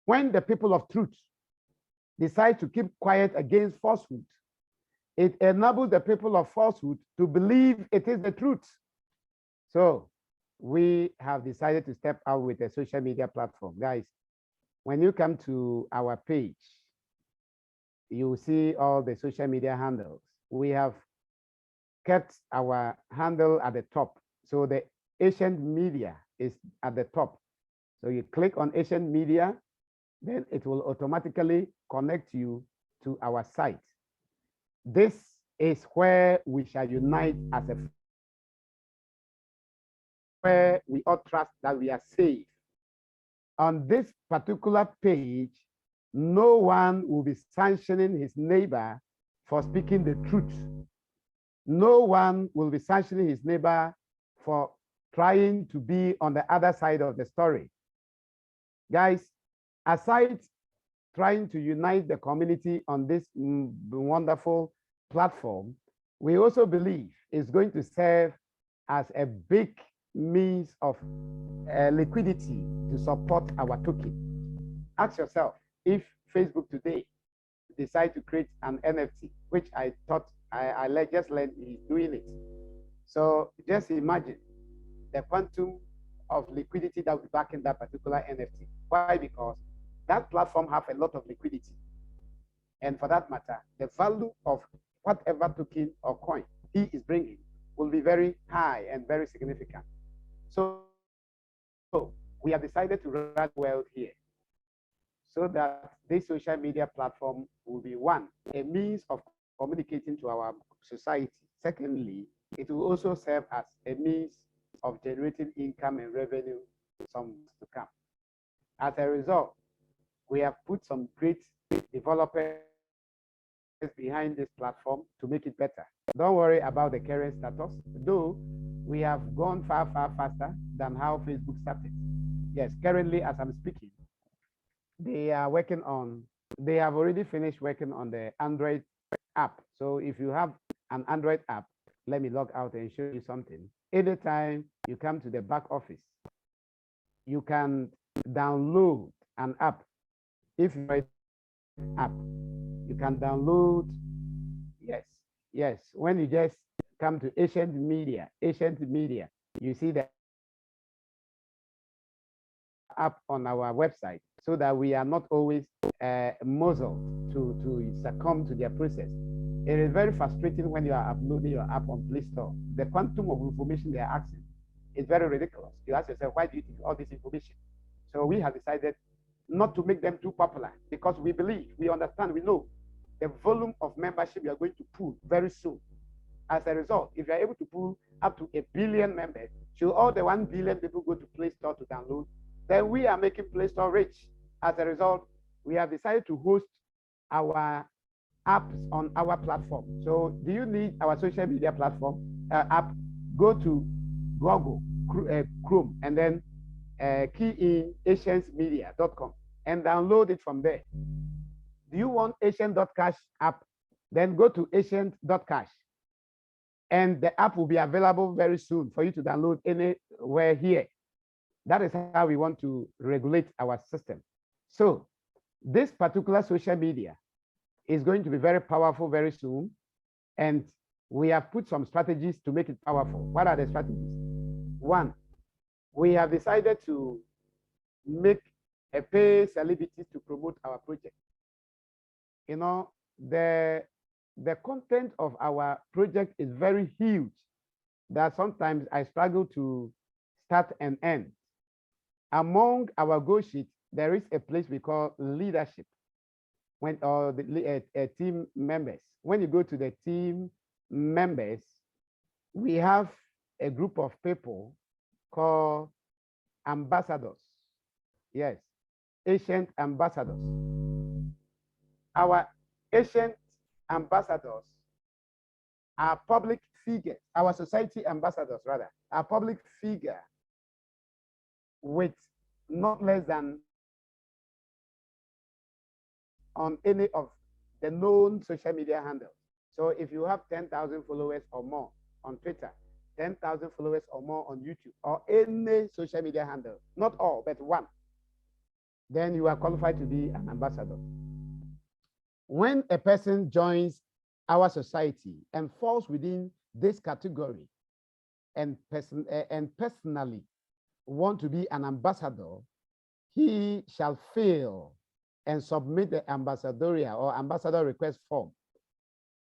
S1: When the people of truth decide to keep quiet against falsehood, it enables the people of falsehood to believe it is the truth. So we have decided to step out with a social media platform. Guys, when you come to our page, you see all the social media handles. We have kept our handle at the top. So the Ancient Media is at the top. So you click on Ancient Media, then it will automatically connect you to our site. This is where we shall unite as a, where we all trust that we are safe. On this particular page, no one will be sanctioning his neighbor for speaking the truth. No one will be sanctioning his neighbor for trying to be on the other side of the story. Guys, aside trying to unite the community on this wonderful platform, we also believe it's going to serve as a big means of liquidity to support our token. Ask yourself, if Facebook today decide to create an NFT, which I thought I just learned is doing it. So just imagine the quantum of liquidity that will back in that particular NFT. Why? Because that platform have a lot of liquidity. And for that matter, the value of whatever token or coin he is bringing will be very high and very significant. So we have decided to run well here, so that this social media platform will be, one, a means of communicating to our society. Secondly, it will also serve as a means of generating income and revenue some to come. As a result, we have put some great developers behind this platform to make it better. Don't worry about the current status, though we have gone far faster than how Facebook started. Yes, currently, as I'm speaking, they are working on, they have already finished working on the Android app. So if you have an Android app, let me log out and show you something. Anytime you come to the back office, you can download an app. If you write app, you can download, yes. When you just come to Ancient Media, you see the app on our website, so that we are not always muzzled to succumb to their process. It is very frustrating when you are uploading your app on Play Store. The quantum of information they are asking is very ridiculous. You ask yourself, why do you think all this information? So we have decided not to make them too popular because we believe, we understand, we know the volume of membership we are going to pull very soon. As a result, if you are able to pull up to 1 billion members, should all the 1 billion people go to Play Store to download, then we are making Play Store rich. As a result, we have decided to host our apps on our platform. So do you need our social media platform app? Go to Google, Chrome, and then key in asiansmedia.com and download it from there. Do you want Asian.cash app? Then go to Asian.cash. And the app will be available very soon for you to download anywhere here. That is how we want to regulate our system. So this particular social media is going to be very powerful very soon. And we have put some strategies to make it powerful. What are the strategies? One, we have decided to make a pay celebrities to promote our project. You know, the content of our project is very huge that sometimes I struggle to start and end. Among our goal sheet, there is a place we call leadership, when the team members. When you go to the team members, we have a group of people called ambassadors. Yes, Asian ambassadors. Our Asian ambassadors are public figures. Our society ambassadors, rather, are public figure with not less than on any of the known social media handles. So if you have 10,000 followers or more on Twitter, 10,000 followers or more on YouTube, or any social media handle, not all, but one, then you are qualified to be an ambassador. When a person joins our society and falls within this category and personally want to be an ambassador, he shall fill and submit the ambassadorial or ambassador request form.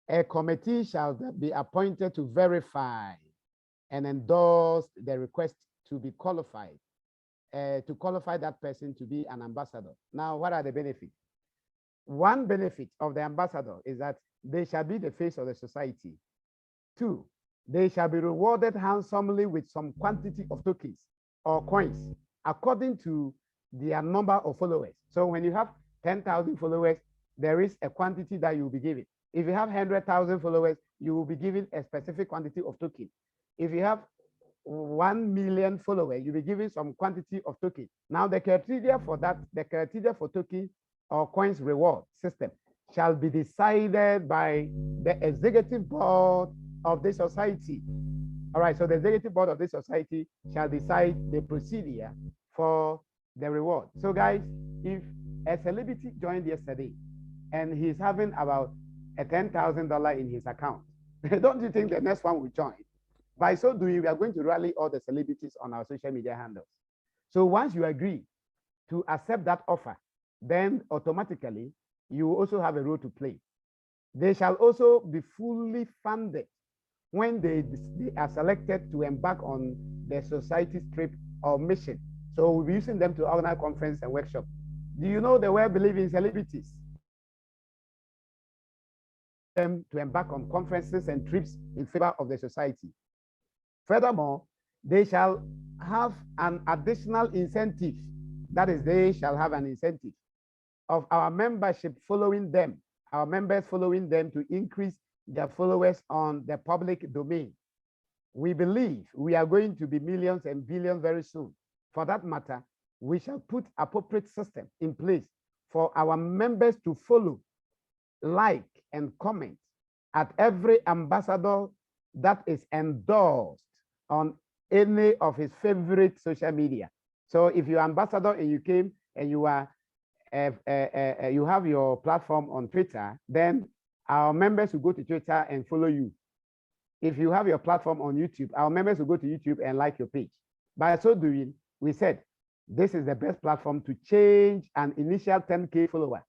S1: A committee shall be appointed to verify and endorse the request to be qualified, to qualify that person to be an ambassador. Now, what are the benefits? One benefit of the ambassador is that they shall be the face of the society. Two, they shall be rewarded handsomely with some quantity of tokens or coins according to their number of followers. So when you have 10,000 followers, there is a quantity that you will be given. If you have 100,000 followers, you will be given a specific quantity of token. If you have 1 million followers, you'll be given some quantity of token. Now the criteria for that, the criteria for token or coins reward system shall be decided by the executive board of the society. All right, so the executive board of the society shall decide the procedure for the reward. So guys, if a celebrity joined yesterday and he's having about a $10,000 in his account, don't you think the next one will join? By so doing, we are going to rally all the celebrities on our social media handles. So once you agree to accept that offer, then automatically you will also have a role to play. They shall also be fully funded when they are selected to embark on the society's trip or mission. So we'll be using them to organize conference and workshop. Do you know the way I believe in celebrities? Them to embark on conferences and trips in favor of the society. Furthermore, they shall have an additional incentive. That is, they shall have an incentive of our membership following them, our members following them to increase their followers on the public domain. We believe we are going to be millions and billions very soon. For that matter, we shall put appropriate system in place for our members to follow, like, and comment at every ambassador that is endorsed on any of his favorite social media. So if you're ambassador and you came and you are you have your platform on Twitter, then our members will go to Twitter and follow you. If you have your platform on YouTube, our members will go to YouTube and like your page. By so doing, we said this is the best platform to change an initial 10K follower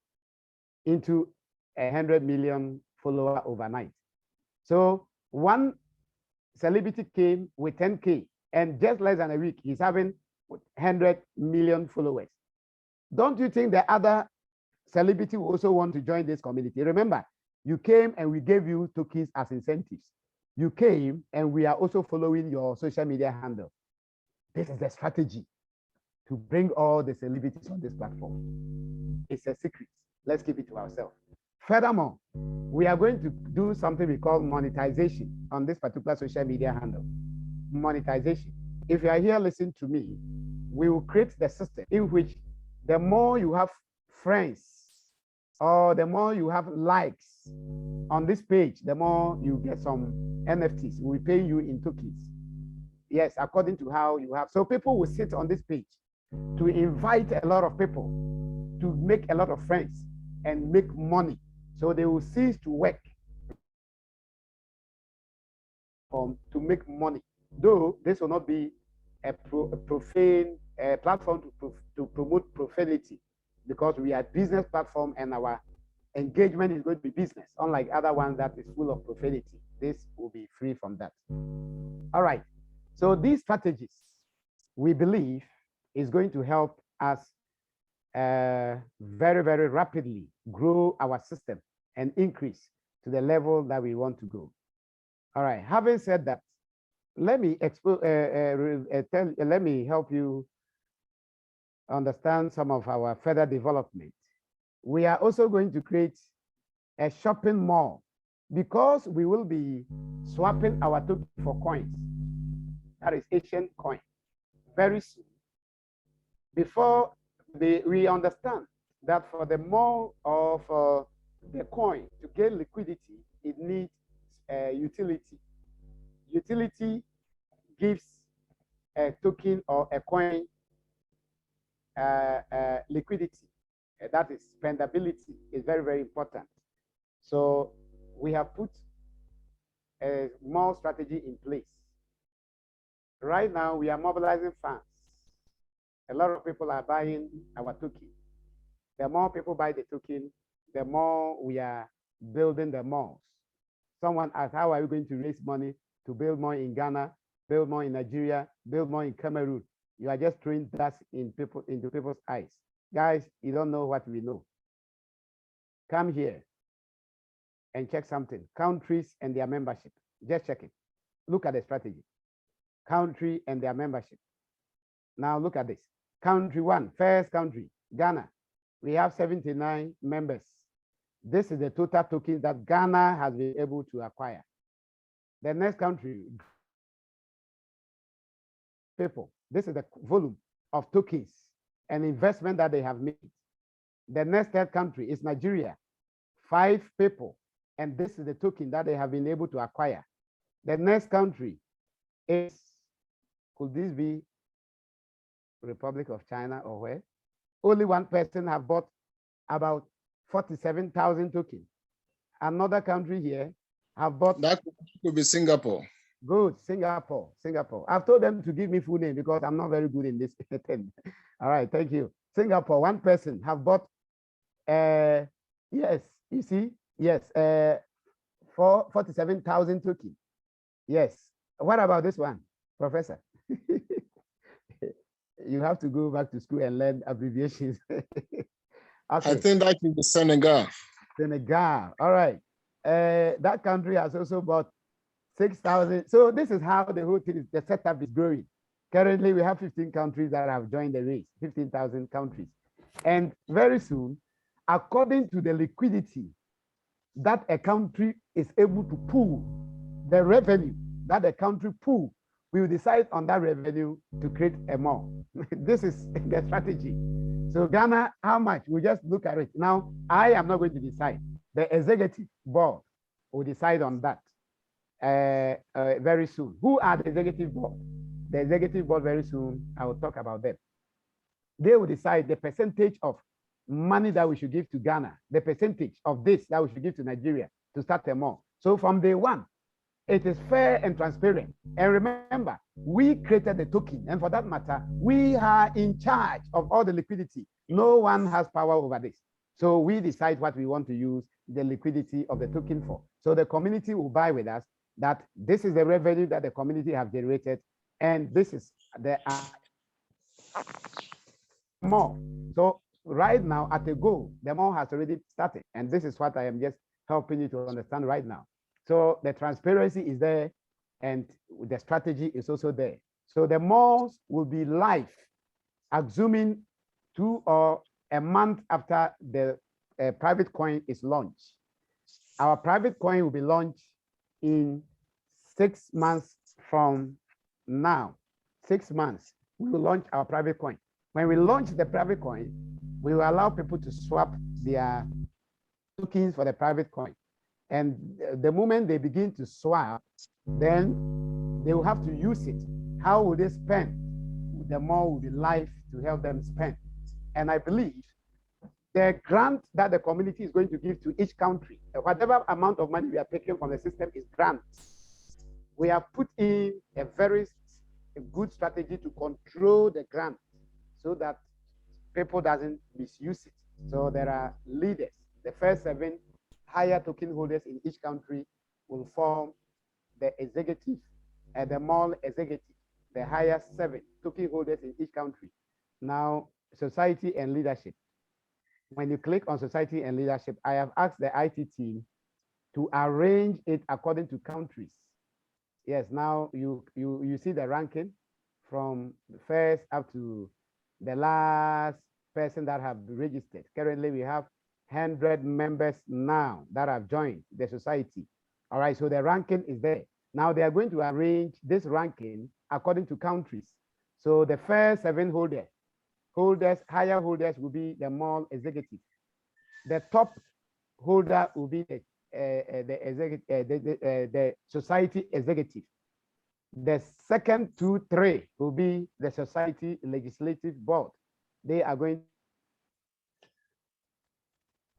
S1: into 100 million followers. follower overnight. So one celebrity came with 10K, and just less than a week, he's having 100 million followers. Don't you think the other celebrity will also want to join this community? Remember, you came and we gave you tokens as incentives. You came and we are also following your social media handle. This is the strategy to bring all the celebrities on this platform. It's a secret. Let's keep it to ourselves. Furthermore, we are going to do something we call monetization on this particular social media handle. Monetization. If you are here listening to me, we will create the system in which the more you have friends or the more you have likes on this page, the more you get some NFTs. We pay you in tokens. Yes, according to how you have. So people will sit on this page to invite a lot of people, to make a lot of friends and make money. So they will cease to work to make money. Though this will not be a profane platform to promote profanity, because we are a business platform and our engagement is going to be business, unlike other ones that is full of profanity. This will be free from that. All right. So these strategies, we believe, is going to help us very, very rapidly grow our system and increase to the level that we want to go. All right. Having said that, let me let me help you understand some of our further development. We are also going to create a shopping mall because we will be swapping our token for coins. That is Asian coin very soon. Before we understand that for the mall or for the coin to gain liquidity, it needs utility. Utility gives a token or a coin liquidity. That is spendability is very, very important. So we have put a more strategy in place. Right now, we are mobilizing funds. A lot of people are buying our token. The more people buy the token, the more we are building the malls. Someone asked, how are we going to raise money to build more in Ghana, build more in Nigeria, build more in Cameroon? You are just throwing dust into people's eyes. Guys, you don't know what we know. Come here and check something. Countries and their membership. Just check it. Look at the strategy. Country and their membership. Now look at this. Country one, first country, Ghana. We have 79 members. This is the total tokens that Ghana has been able to acquire. The next country, people. This is the volume of tokens and investment that they have made. The next third country is Nigeria, 5 people, and this is the token that they have been able to acquire. The next country is, could this be Republic of China or where? Only one person have bought about 47,000 tokens. Another country here have bought.
S4: That could be Singapore.
S1: Good, Singapore. I've told them to give me full name because I'm not very good in this thing. All right, thank you. Singapore, one person have bought, yes, you see, yes, 47,000 tokens. Yes. What about this one, Professor? You have to go back to school and learn abbreviations. Okay.
S4: I think that is the Senegal.
S1: Senegal, all right. That country has also bought 6,000. So this is how the whole thing is, the setup is growing. Currently, we have 15 countries that have joined the race, 15,000 countries. And very soon, according to the liquidity that a country is able to pool, the revenue that the country pool, we will decide on that revenue to create a mall. This is the strategy. So Ghana, how much? We just look at it. Now, I am not going to decide. The executive board will decide on that very soon. Who are the executive board? The executive board very soon, I will talk about them. They will decide the percentage of money that we should give to Ghana, the percentage of this that we should give to Nigeria to start a mall. So from day one, it is fair and transparent. And remember, we created the token. And for that matter, we are in charge of all the liquidity. No one has power over this. So we decide what we want to use the liquidity of the token for. So the community will buy with us that this is the revenue that the community have generated, and this is the more. So right now at the goal, the more has already started, and this is what I am just helping you to understand right now. So the transparency is there, and the strategy is also there. So the malls will be live, assuming 2 or a month after the private coin is launched. Our private coin will be launched in 6 months from now. 6 months, we will launch our private coin. When we launch the private coin, we will allow people to swap their tokens for the private coin. And the moment they begin to swap, then they will have to use it. How will they spend? The more will be live to help them spend. And I believe the grant that the community is going to give to each country, whatever amount of money we are taking from the system is grants. We have put in a very good strategy to control the grant so that people doesn't misuse it. So there are leaders. The first 7 higher token holders in each country will form the executive and the mall executive, the highest 7 token holders in each country. Now, society and leadership. When you click on society and leadership, I have asked the IT team to arrange it according to countries. Yes, now you see the ranking from the first up to the last person that have registered. Currently, we have 100 members now that have joined the society. All right, so the ranking is there. Now they are going to arrange this ranking according to countries. So the first 7 higher holders will be the mall executive. The top holder will be the society executive. The second 2, 3 will be the society legislative board. They are going.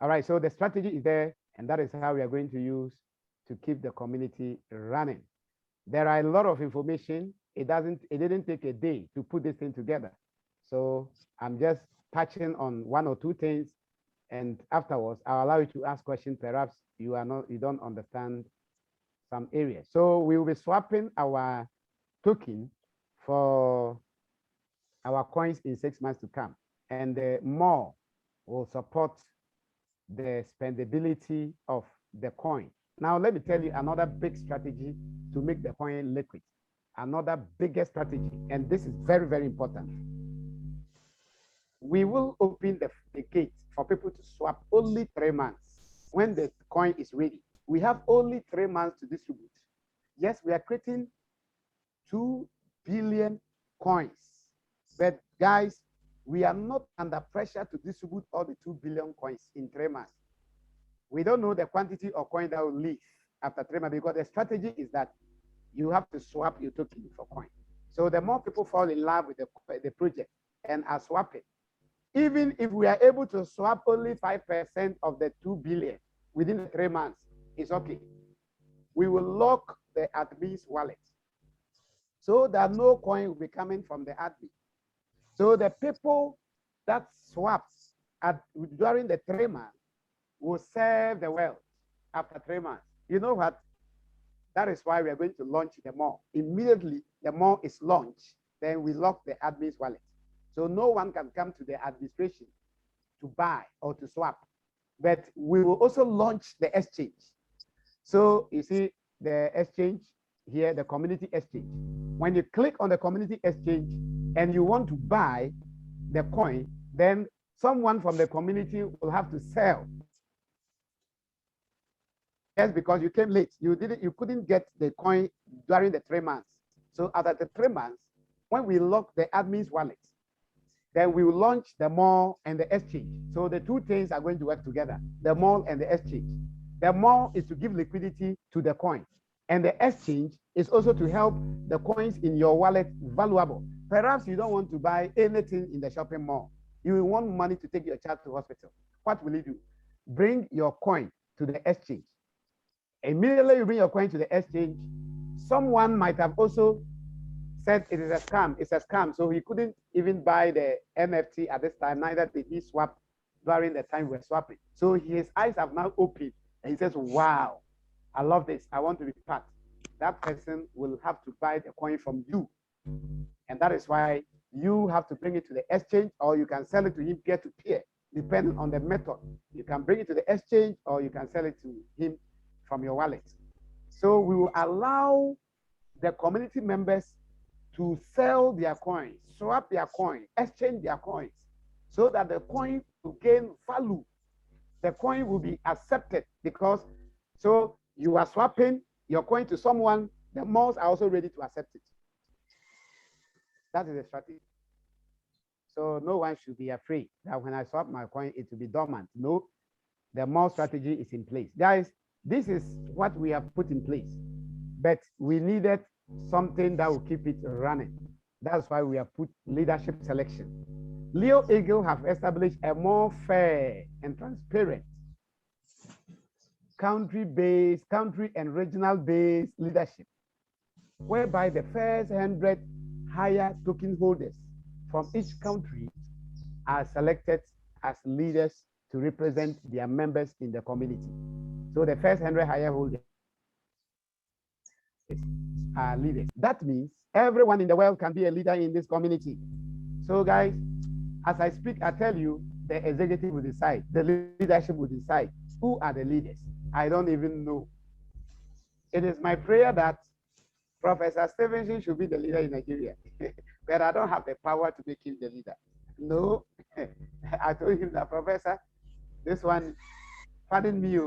S1: All right, so the strategy is there, and that is how we are going to use to keep the community running. There are a lot of information. It didn't take a day to put this thing together. So I'm just touching on 1 or 2 things, and afterwards I'll allow you to ask questions. Perhaps you don't understand some areas. So we will be swapping our token for our coins in 6 months to come, and the more will support the spendability of the coin. Now, let me tell you another big strategy to make the coin liquid. Another bigger strategy, and this is very, very important. We will open the gate for people to swap only 3 months when the coin is ready. We have only 3 months to distribute. Yes, we are creating 2 billion coins, but guys, we are not under pressure to distribute all the 2 billion coins in 3 months. We don't know the quantity of coin that will leave after 3 months, because the strategy is that you have to swap your token for coin. So the more people fall in love with the project and are swapping, even if we are able to swap only 5% of the 2 billion within the 3 months, it's okay. We will lock the admin's wallet so that no coin will be coming from the admin. So the people that swaps during the 3 months will serve the world after 3 months. You know what? That is why we are going to launch the mall. Immediately the mall is launched, then we lock the admin's wallet. So no one can come to the administration to buy or to swap. But we will also launch the exchange. So you see the exchange here, the community exchange. When you click on the community exchange and you want to buy the coin, then someone from the community will have to sell. Yes, because you came late. You couldn't get the coin during the 3 months. So after the 3 months, when we lock the admin's wallet, then we will launch the mall and the exchange. So the 2 things are going to work together, the mall and the exchange. The mall is to give liquidity to the coin, and the exchange is also to help the coins in your wallet valuable. Perhaps you don't want to buy anything in the shopping mall. You want money to take your child to hospital. What will you do? Bring your coin to the exchange. Immediately you bring your coin to the exchange, someone might have also said it is a scam. It's a scam. So he couldn't even buy the NFT at this time. Neither did he swap during the time we're swapping. So his eyes have now opened and he says, wow, I love this. I want to be part. That person will have to buy the coin from you. And that is why you have to bring it to the exchange, or you can sell it to him peer to peer, depending on the method. You can bring it to the exchange or you can sell it to him from your wallet. So we will allow the community members to sell their coins, swap their coin, exchange their coins, so that the coin will gain value. The coin will be accepted because, so you are swapping your coin to someone, the malls are also ready to accept it. That is the strategy. So no one should be afraid that when I swap my coin, it will be dormant. No, the mall strategy is in place. Guys, this is what we have put in place, but we needed something that will keep it running. That's why we have put leadership selection. Leo Eagle have established a more fair and transparent country and regional-based leadership, whereby the first 100 higher token holders from each country are selected as leaders to represent their members in the community. So the first 100 higher holders are leaders. That means everyone in the world can be a leader in this community. So guys, as I speak, I tell you, the executive will decide, the leadership will decide who are the leaders. I don't even know. It is my prayer that Professor Stevenson should be the leader in Nigeria, but I don't have the power to make him the leader. No, I told him that, Professor, this one, pardon me,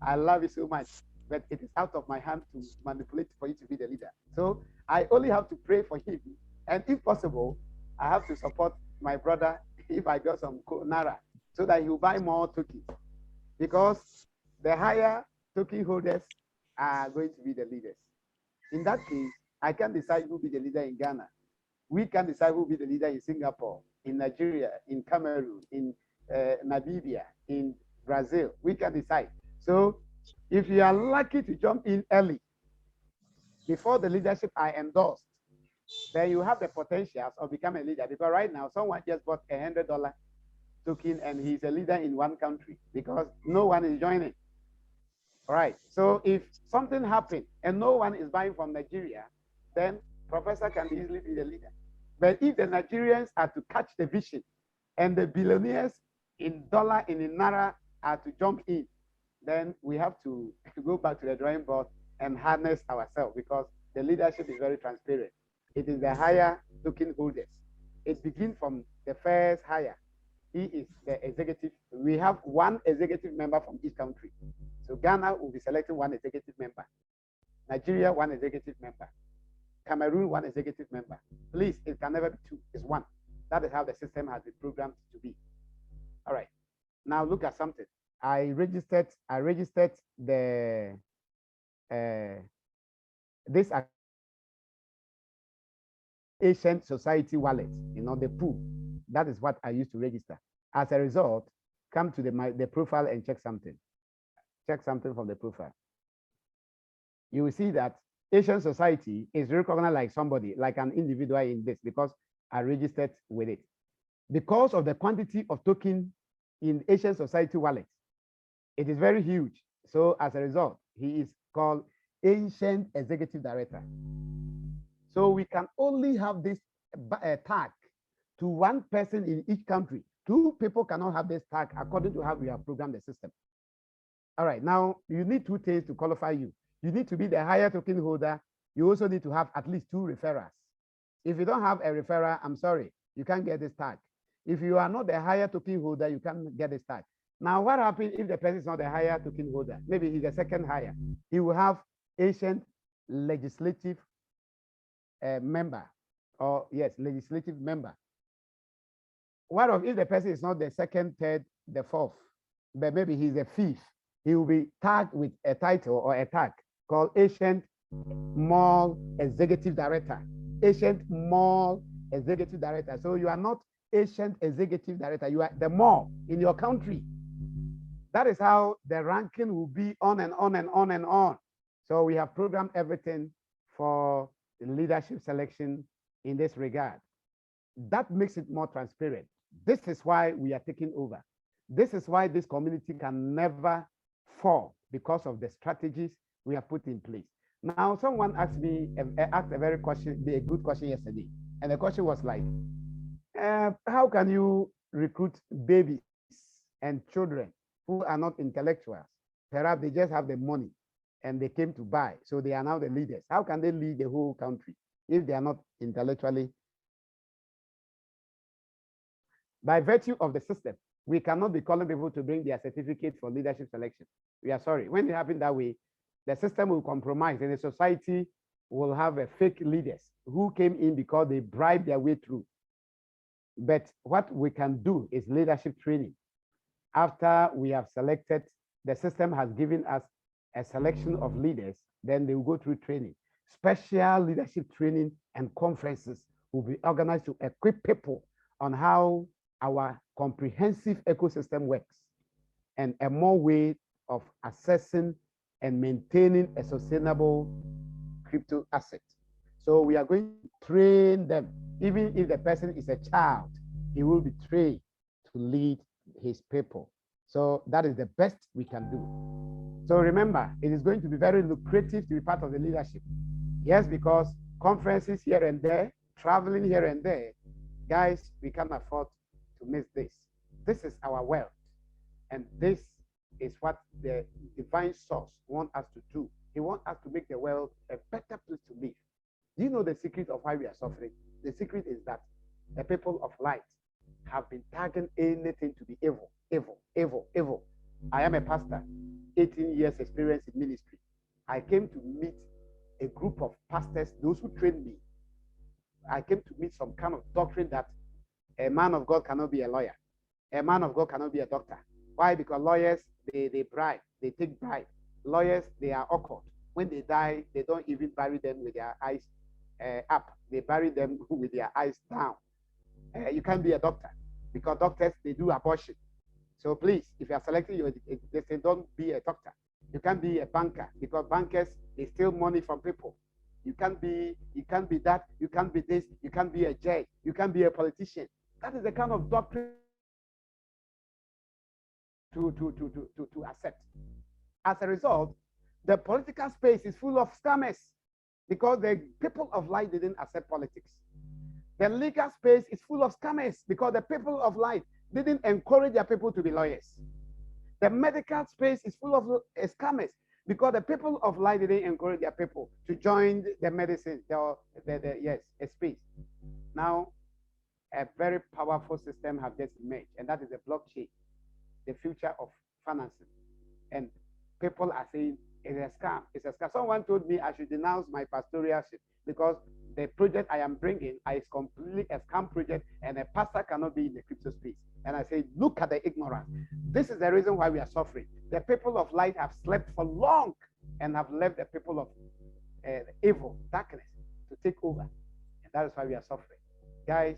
S1: I love you so much, but it is out of my hand to manipulate for you to be the leader. So I only have to pray for him. And if possible, I have to support my brother if I got some Naira so that he will buy more tokens, because the higher token holders are going to be the leaders. In that case, I can decide who will be the leader in Ghana. We can decide who will be the leader in Singapore, in Nigeria, in Cameroon, in Namibia, in Brazil. We can decide. So if you are lucky to jump in early, before the leadership are endorsed, then you have the potentials of becoming a leader. Because right now, someone just bought a $100 token and he's a leader in one country because no one is joining. All right. So if something happened and no one is buying from Nigeria, then Professor can easily be the leader. But if the Nigerians are to catch the vision and the billionaires in dollar and in Naira are to jump in, then we have to go back to the drawing board and harness ourselves, because the leadership is very transparent. It is the higher token holders. It begins from the first higher. He is the executive. We have one executive member from each country. So Ghana will be selecting one executive member. Nigeria, one executive member. Cameroon, one executive member. Please, it can never be two, it's one. That is how the system has been programmed to be. All right. Now look at something. I registered the this Asian Society wallet, the pool. That is what I used to register. As a result, come to the profile and check something. Check something from the profile. You will see that Asian Society is recognized like somebody, like an individual in this, because I registered with it. Because of the quantity of token in Asian Society wallet, it is very huge. So as a result, he is called Ancient Executive Director. So we can only have this tag to one person in each country. Two people cannot have this tag according to how we have programmed the system. All right, now you need two things to qualify you. You need to be the higher token holder. You also need to have at least 2 referrals. If you don't have a referral, I'm sorry, you can't get this tag. If you are not the higher token holder, you can't get this tag. Now, what happens if the person is not the higher token holder? Maybe he's the second higher. He will have Ancient legislative member, or yes, legislative member. What if the person is not the second, third, the fourth, but maybe he's the fifth? He will be tagged with a title or a tag called Ancient Mall Executive Director. Ancient Mall Executive Director. So you are not Ancient Executive Director, you are the mall in your country. That is how the ranking will be on and on and on and on. So we have programmed everything for the leadership selection in this regard. That makes it more transparent. This is why we are taking over. This is why this community can never fall because of the strategies we have put in place. Now, someone asked me, asked a good question yesterday. And the question was like, how can you recruit babies and children who are not intellectuals? Perhaps they just have the money and they came to buy. So they are now the leaders. How can they lead the whole country if they are not intellectually? By virtue of the system, we cannot be calling people to bring their certificate for leadership selection. We are sorry. When it happens that way, the system will compromise and the society will have a fake leaders who came in because they bribed their way through. But what we can do is leadership training. After we have selected, the system has given us a selection of leaders, then they will go through training. Special leadership training and conferences will be organized to equip people on how our comprehensive ecosystem works and a more way of assessing and maintaining a sustainable crypto asset. So we are going to train them. Even if the person is a child, he will be trained to lead his people. So that is the best we can do. So remember, it is going to be very lucrative to be part of the leadership. Yes, because conferences here and there, traveling here and there, guys, we can't afford to miss this. This is our wealth. And this is what the divine source wants us to do. He wants us to make the world a better place to live. Do you know the secret of why we are suffering? The secret is that the people of light have been tagging anything to be evil, evil, evil, evil. I am a pastor, 18 years experience in ministry. I came to meet a group of pastors, those who trained me. I came to meet some kind of doctrine that a man of God cannot be a lawyer. A man of God cannot be a doctor. Why? Because lawyers, they bribe, they take bribe. Lawyers, they are awkward. When they die, they don't even bury them with their eyes up. They bury them with their eyes down. You can't be a doctor because doctors, they do abortion. So please, if you are selecting your education, don't be a doctor. You can't be a banker because bankers, they steal money from people. You can't be that, you can't be this, you can't be a judge, you can't be a politician. That is the kind of doctrine to accept. As a result, the political space is full of scammers because the people of light didn't accept politics. The legal space is full of scammers because the people of light didn't encourage their people to be lawyers. The medical space is full of scammers because the people of light didn't encourage their people to join the medicine, yes, a space. Now, a very powerful system have just emerged, and that is the blockchain, the future of financing. And people are saying it's a scam, it's a scam. Someone told me I should denounce my pastoralship because the project I am bringing is completely a scam project and a pastor cannot be in the crypto space. And I say, look at the ignorance. This is the reason why we are suffering. The people of light have slept for long and have left the people of evil, darkness to take over. And that is why we are suffering. Guys,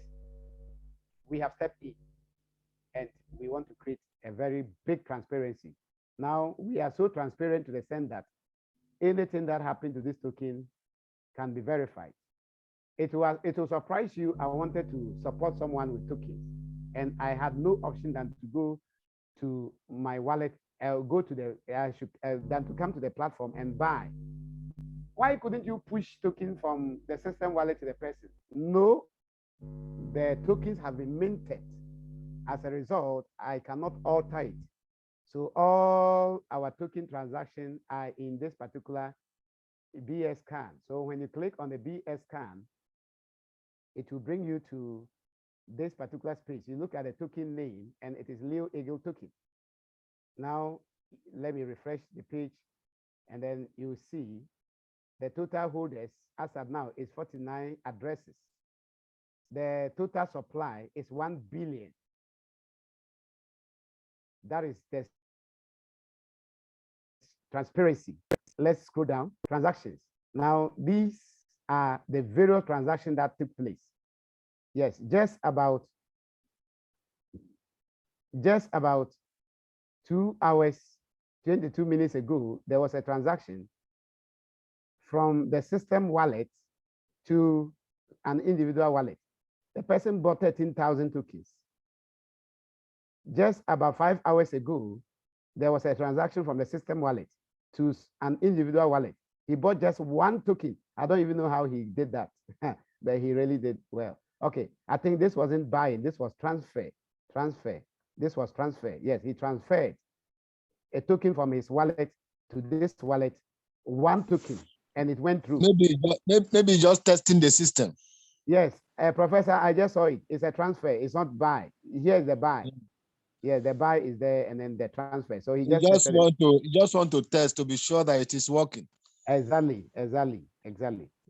S1: we have stepped in and we want to create a very big transparency. Now, we are so transparent to the extent that anything that happened to this token can be verified. It will surprise you. I wanted to support someone with tokens, and I had no option than to go to my wallet, go to the, than to come to the platform and buy. Why couldn't you push tokens from the system wallet to the person? No, the tokens have been minted. As a result, I cannot alter it. So all our token transactions are in this particular BS scan. So when you click on the BS scan, it will bring you to this particular space. You look at the token name and it is Leo Eagle token. Now, let me refresh the page and then you see the total holders as of now is 49 addresses. The total supply is 1 billion. That is the transparency. Let's scroll down. Transactions. Now, these are the various transactions that took place. Yes, just about 2 hours, 22 minutes ago, there was a transaction from the system wallet to an individual wallet. The person bought 13,000 tokens. Just about 5 hours ago, there was a transaction from the system wallet to an individual wallet. He bought just one token. I don't even know how he did that, but he really did well. Okay, I think this wasn't buying, this was transfer. This was transfer. Yes, he transferred a token from his wallet to this wallet, one token, and it went through.
S4: Maybe just testing the system.
S1: Yes, Professor, I just saw it. It's a transfer. It's not buy. Here's the buy. Yeah, the buy is there, and then the transfer. So he just
S4: want to test to be sure that it is working.
S1: Exactly.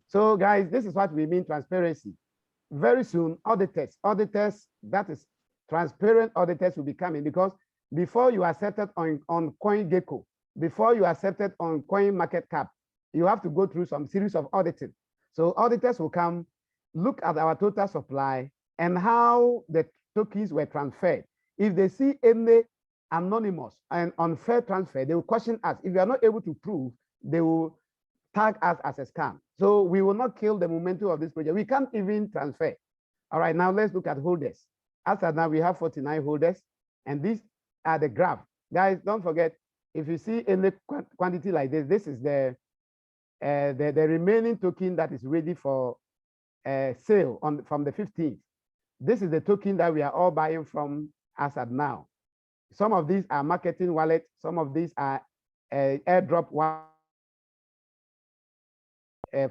S1: So guys, this is what we mean transparency. Very soon, auditors, that is transparent auditors will be coming, because before you are accepted on CoinGecko, before you are accepted on CoinMarketCap, you have to go through some series of auditing. So auditors will come, look at our total supply and how the tokens were transferred. If they see any anonymous and unfair transfer, they will question us. If you are not able to prove, they will tag us as a scam. So we will not kill the momentum of this project. We can't even transfer. All right, now let's look at holders. As of now, we have 49 holders, and these are the graph. Guys, don't forget, if you see any quantity like this, this is the remaining token that is ready for sale from the 15th. This is the token that we are all buying from as at now. Some of these are marketing wallets, some of these are airdrop wallet.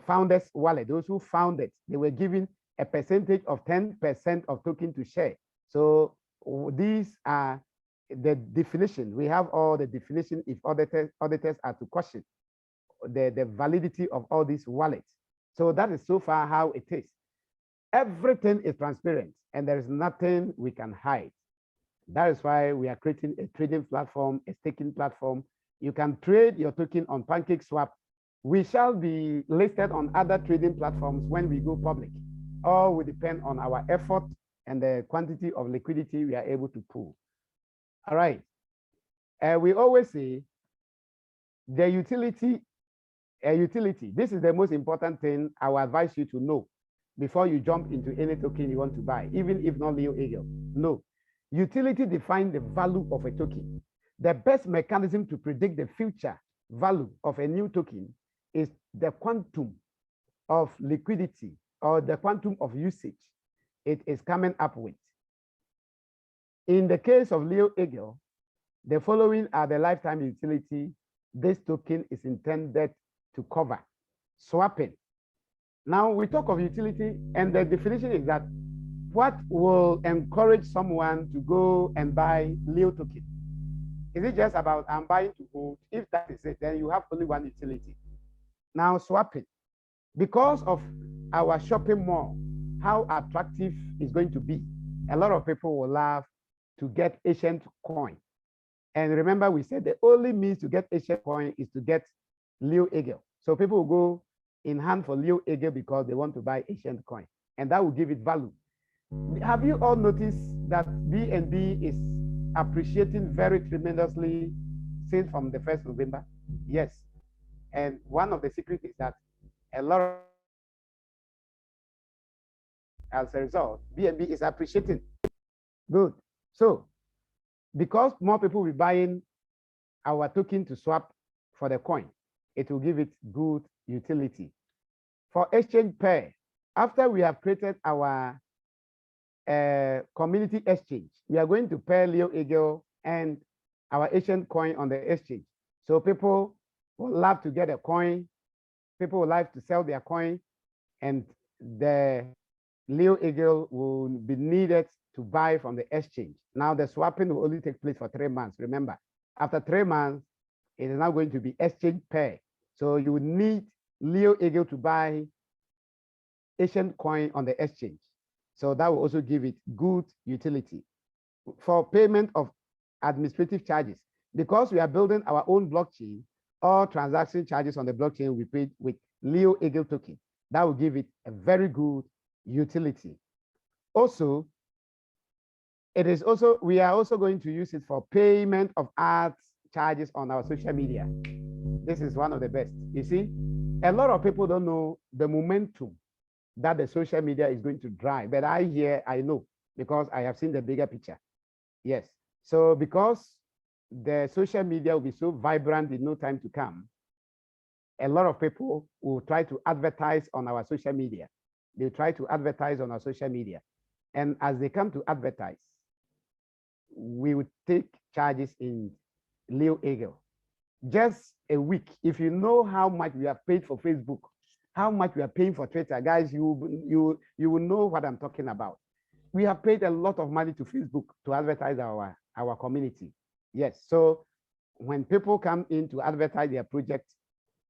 S1: Founders wallet, those who found it, they were given a percentage of 10% of token to share. So these are the definition. We have all the definition if auditors are to question the validity of all these wallets. So that is so far how it is. Everything is transparent and there is nothing we can hide. That is why we are creating a trading platform, a staking platform. You can trade your token on PancakeSwap. We shall be listed on other trading platforms when we go public. All will depend on our effort and the quantity of liquidity we are able to pull. All right. We always say the utility. This is the most important thing I will advise you to know before you jump into any token you want to buy, even if not Leo Eagle. No. Utility defines the value of a token. The best mechanism to predict the future value of a new token is the quantum of liquidity or the quantum of usage it is coming up with. In the case of Leo Eagle, the following are the lifetime utility this token is intended to cover. Swapping. Now we talk of utility, and the definition is that what will encourage someone to go and buy Leo token? Is it just about I'm buying to hold? If that is it, then you have only one utility. Now swapping. Because of our shopping mall, how attractive it's going to be, a lot of people will love to get ancient coin. And remember, we said the only means to get ancient coin is to get Leo Eagle. So people will go in hand for Leo Eagle because they want to buy ancient coin, and that will give it value. Have you all noticed that BNB is appreciating very tremendously since from the 1st November? Yes. And one of the secrets is that a lot of, as a result, BNB is appreciating. Good. So because more people will be buying our token to swap for the coin, it will give it good utility. For exchange pair, after we have created our community exchange, we are going to pair Leo Eagle and our ancient coin on the exchange. So people will love to get a coin, people will like to sell their coin, and the Leo Eagle will be needed to buy from the exchange. Now the swapping will only take place for 3 months. Remember, after 3 months, it is now going to be exchange pair. So you would need Leo Eagle to buy Asian coin on the exchange. So that will also give it good utility. For payment of administrative charges, because we are building our own blockchain, all transaction charges on the blockchain will be paid with Leo Eagle token. That will give it a very good utility. Also, we are also going to use it for payment of ads charges on our social media. This is one of the best. You see, a lot of people don't know the momentum that the social media is going to drive, but I know because I have seen the bigger picture. Yes, So because the social media will be so vibrant in no time to come, a lot of people will try to advertise on our social media. They try to advertise on our social media. And as they come to advertise, we would take charges in Leo Eagle. Just a week, if you know how much we have paid for Facebook, how much we are paying for Twitter, guys, you will know what I'm talking about. We have paid a lot of money to Facebook to advertise our community. Yes, so when people come in to advertise their project,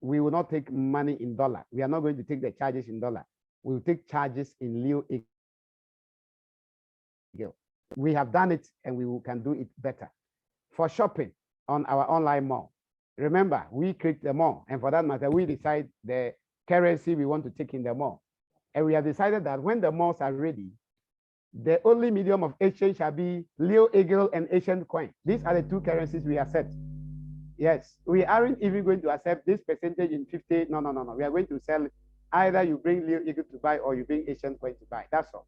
S1: we will not take money in dollar. We are not going to take the charges in dollar. We will take charges in Leo Eagle. We have done it and we can do it better. For shopping on our online mall, remember, we create the mall, and for that matter, we decide the currency we want to take in the mall. And we have decided that when the malls are ready, the only medium of exchange shall be Leo Eagle and Asian coin. These are the two currencies we accept. Yes, we aren't even going to accept this percentage in 50. No. We are going to sell either you bring Leo Eagle to buy or you bring Asian coin to buy. That's all.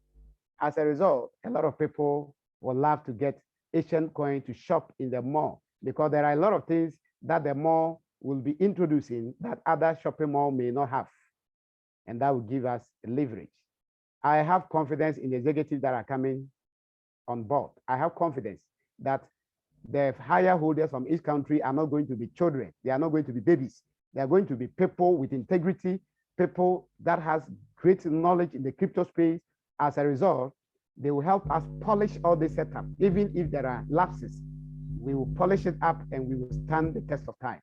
S1: As a result, a lot of people will love to get Asian coin to shop in the mall because there are a lot of things that the mall will be introducing that other shopping mall may not have. And that will give us leverage. I have confidence in the executives that are coming on board. I have confidence that the hire holders from each country are not going to be children. They are not going to be babies. They are going to be people with integrity, people that has great knowledge in the crypto space. As a result, they will help us polish all this setup. Even if there are lapses, we will polish it up and we will stand the test of time.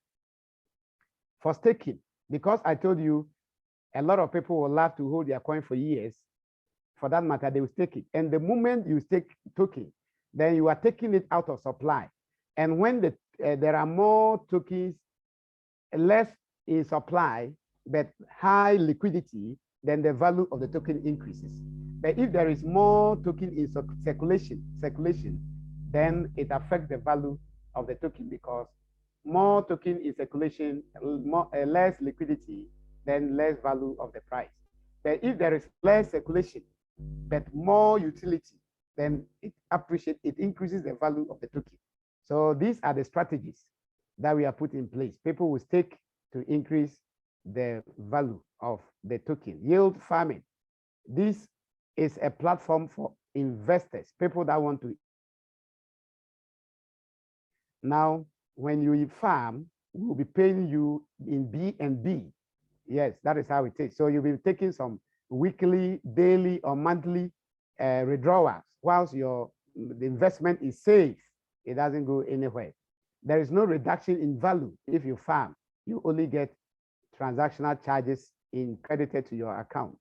S1: For staking, because I told you, a lot of people will love to hold their coin for years. For that matter, they will stake it. And the moment you stake token, then you are taking it out of supply. And when there are more tokens, less in supply, but high liquidity, then the value of the token increases. But if there is more token in circulation, then it affects the value of the token because more token in circulation, less liquidity, then less value of the price. But if there is less circulation, but more utility, then it increases the value of the token. So these are the strategies that we have put in place. People will stake to increase the value of the token. Yield farming. This is a platform for investors, people that want to. Now, when you farm, we will be paying you in BNB. Yes, that is how it is. So you'll be taking some weekly, daily, or monthly withdrawals whilst the investment is safe. It doesn't go anywhere. There is no reduction in value if you farm. You only get transactional charges credited to your account.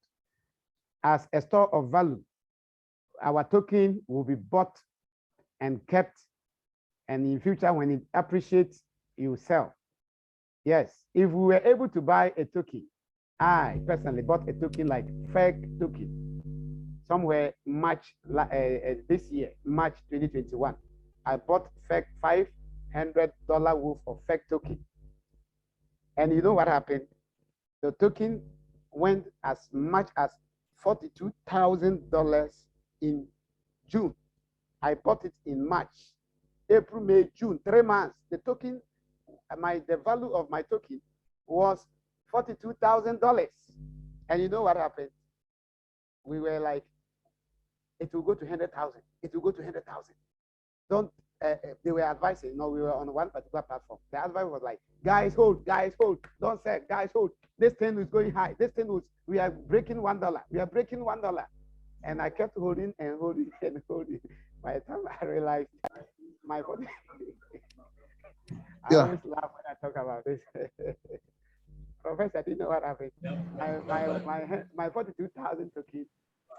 S1: As a store of value, our token will be bought and kept, and in future, when it appreciates, you sell. Yes, if we were able to buy a token, I personally bought a token like FEC token somewhere March this year, March 2021. I bought FEC $500 worth of FEC token. And you know what happened? The token went as much as $42,000 in June. I bought it in March, April, May, June, 3 months. The token, the value of my token was $42,000. And you know what happened? We were like, it will go to 100,000. It will go to 100,000. Don't, they were advising, we were on one particular platform. The advice was like, guys, hold, don't sell, guys, hold. This thing is going high. This thing we are breaking $1. We are breaking $1. And I kept holding and holding and holding. By the time I realized my body, I always laugh when I talk about this. Professor, do you know what happened? My 42,000 token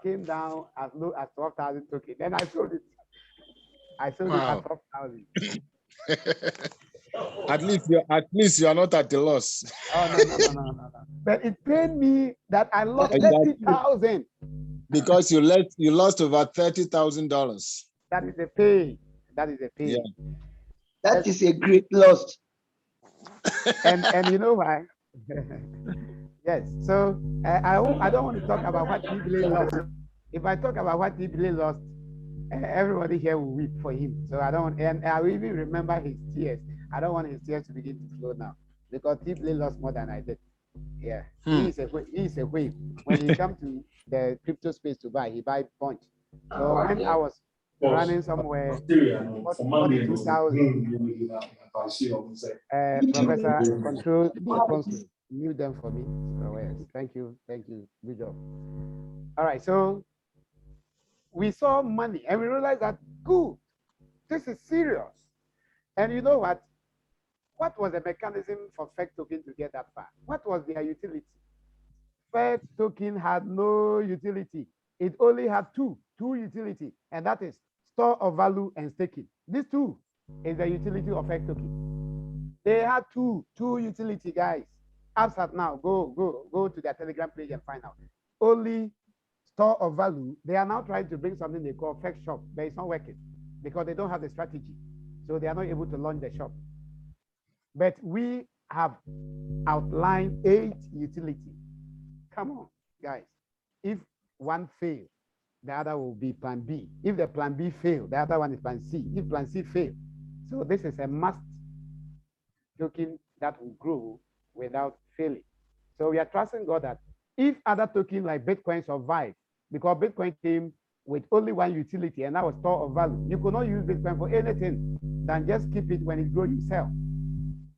S1: came down as low as 12,000 token. Then I sold it. I sold it at 12,000.
S4: At least you are not at a loss.
S1: Oh, no. But it paid me that I lost 30,000.
S4: Because you lost over $30,000.
S1: That is a pain. That is a pain.
S4: Yeah.
S6: That is a great loss.
S1: And you know why? Yes. So I don't want to talk about what Dibele lost. If I talk about what Dibele lost, everybody here will weep for him. So I don't, and I will even remember his tears. I don't want his tears to begin to flow now because Tipley lost more than I did. Yeah, he is a wave. When he comes to the crypto space to buy, he buy bunch. So when I was running somewhere, 42,000. Professor, control the console. Mute them for me. Oh, yes. Thank you. Good job. All right. So we saw money and we realized that, cool, this is serious. And you know what? What was the mechanism for FEC token to get that far? What was their utility? FEC token had no utility. It only had two utility, and that is store of value and staking. These two is the utility of FEC token. They had two utility, guys. Absat now, go to their Telegram page and find out. Only store of value. They are now trying to bring something they call FEC shop, but it's not working because they don't have the strategy. So they are not able to launch the shop. But we have outlined 8 utilities. Come on, guys. If one fails, the other will be plan B. If the plan B fails, the other one is plan C. If plan C fails, so this is a must token that will grow without failing. So we are trusting God that if other tokens like Bitcoin survive, because Bitcoin came with only one utility and that was store of value, you could not use Bitcoin for anything than just keep it when it grows yourself.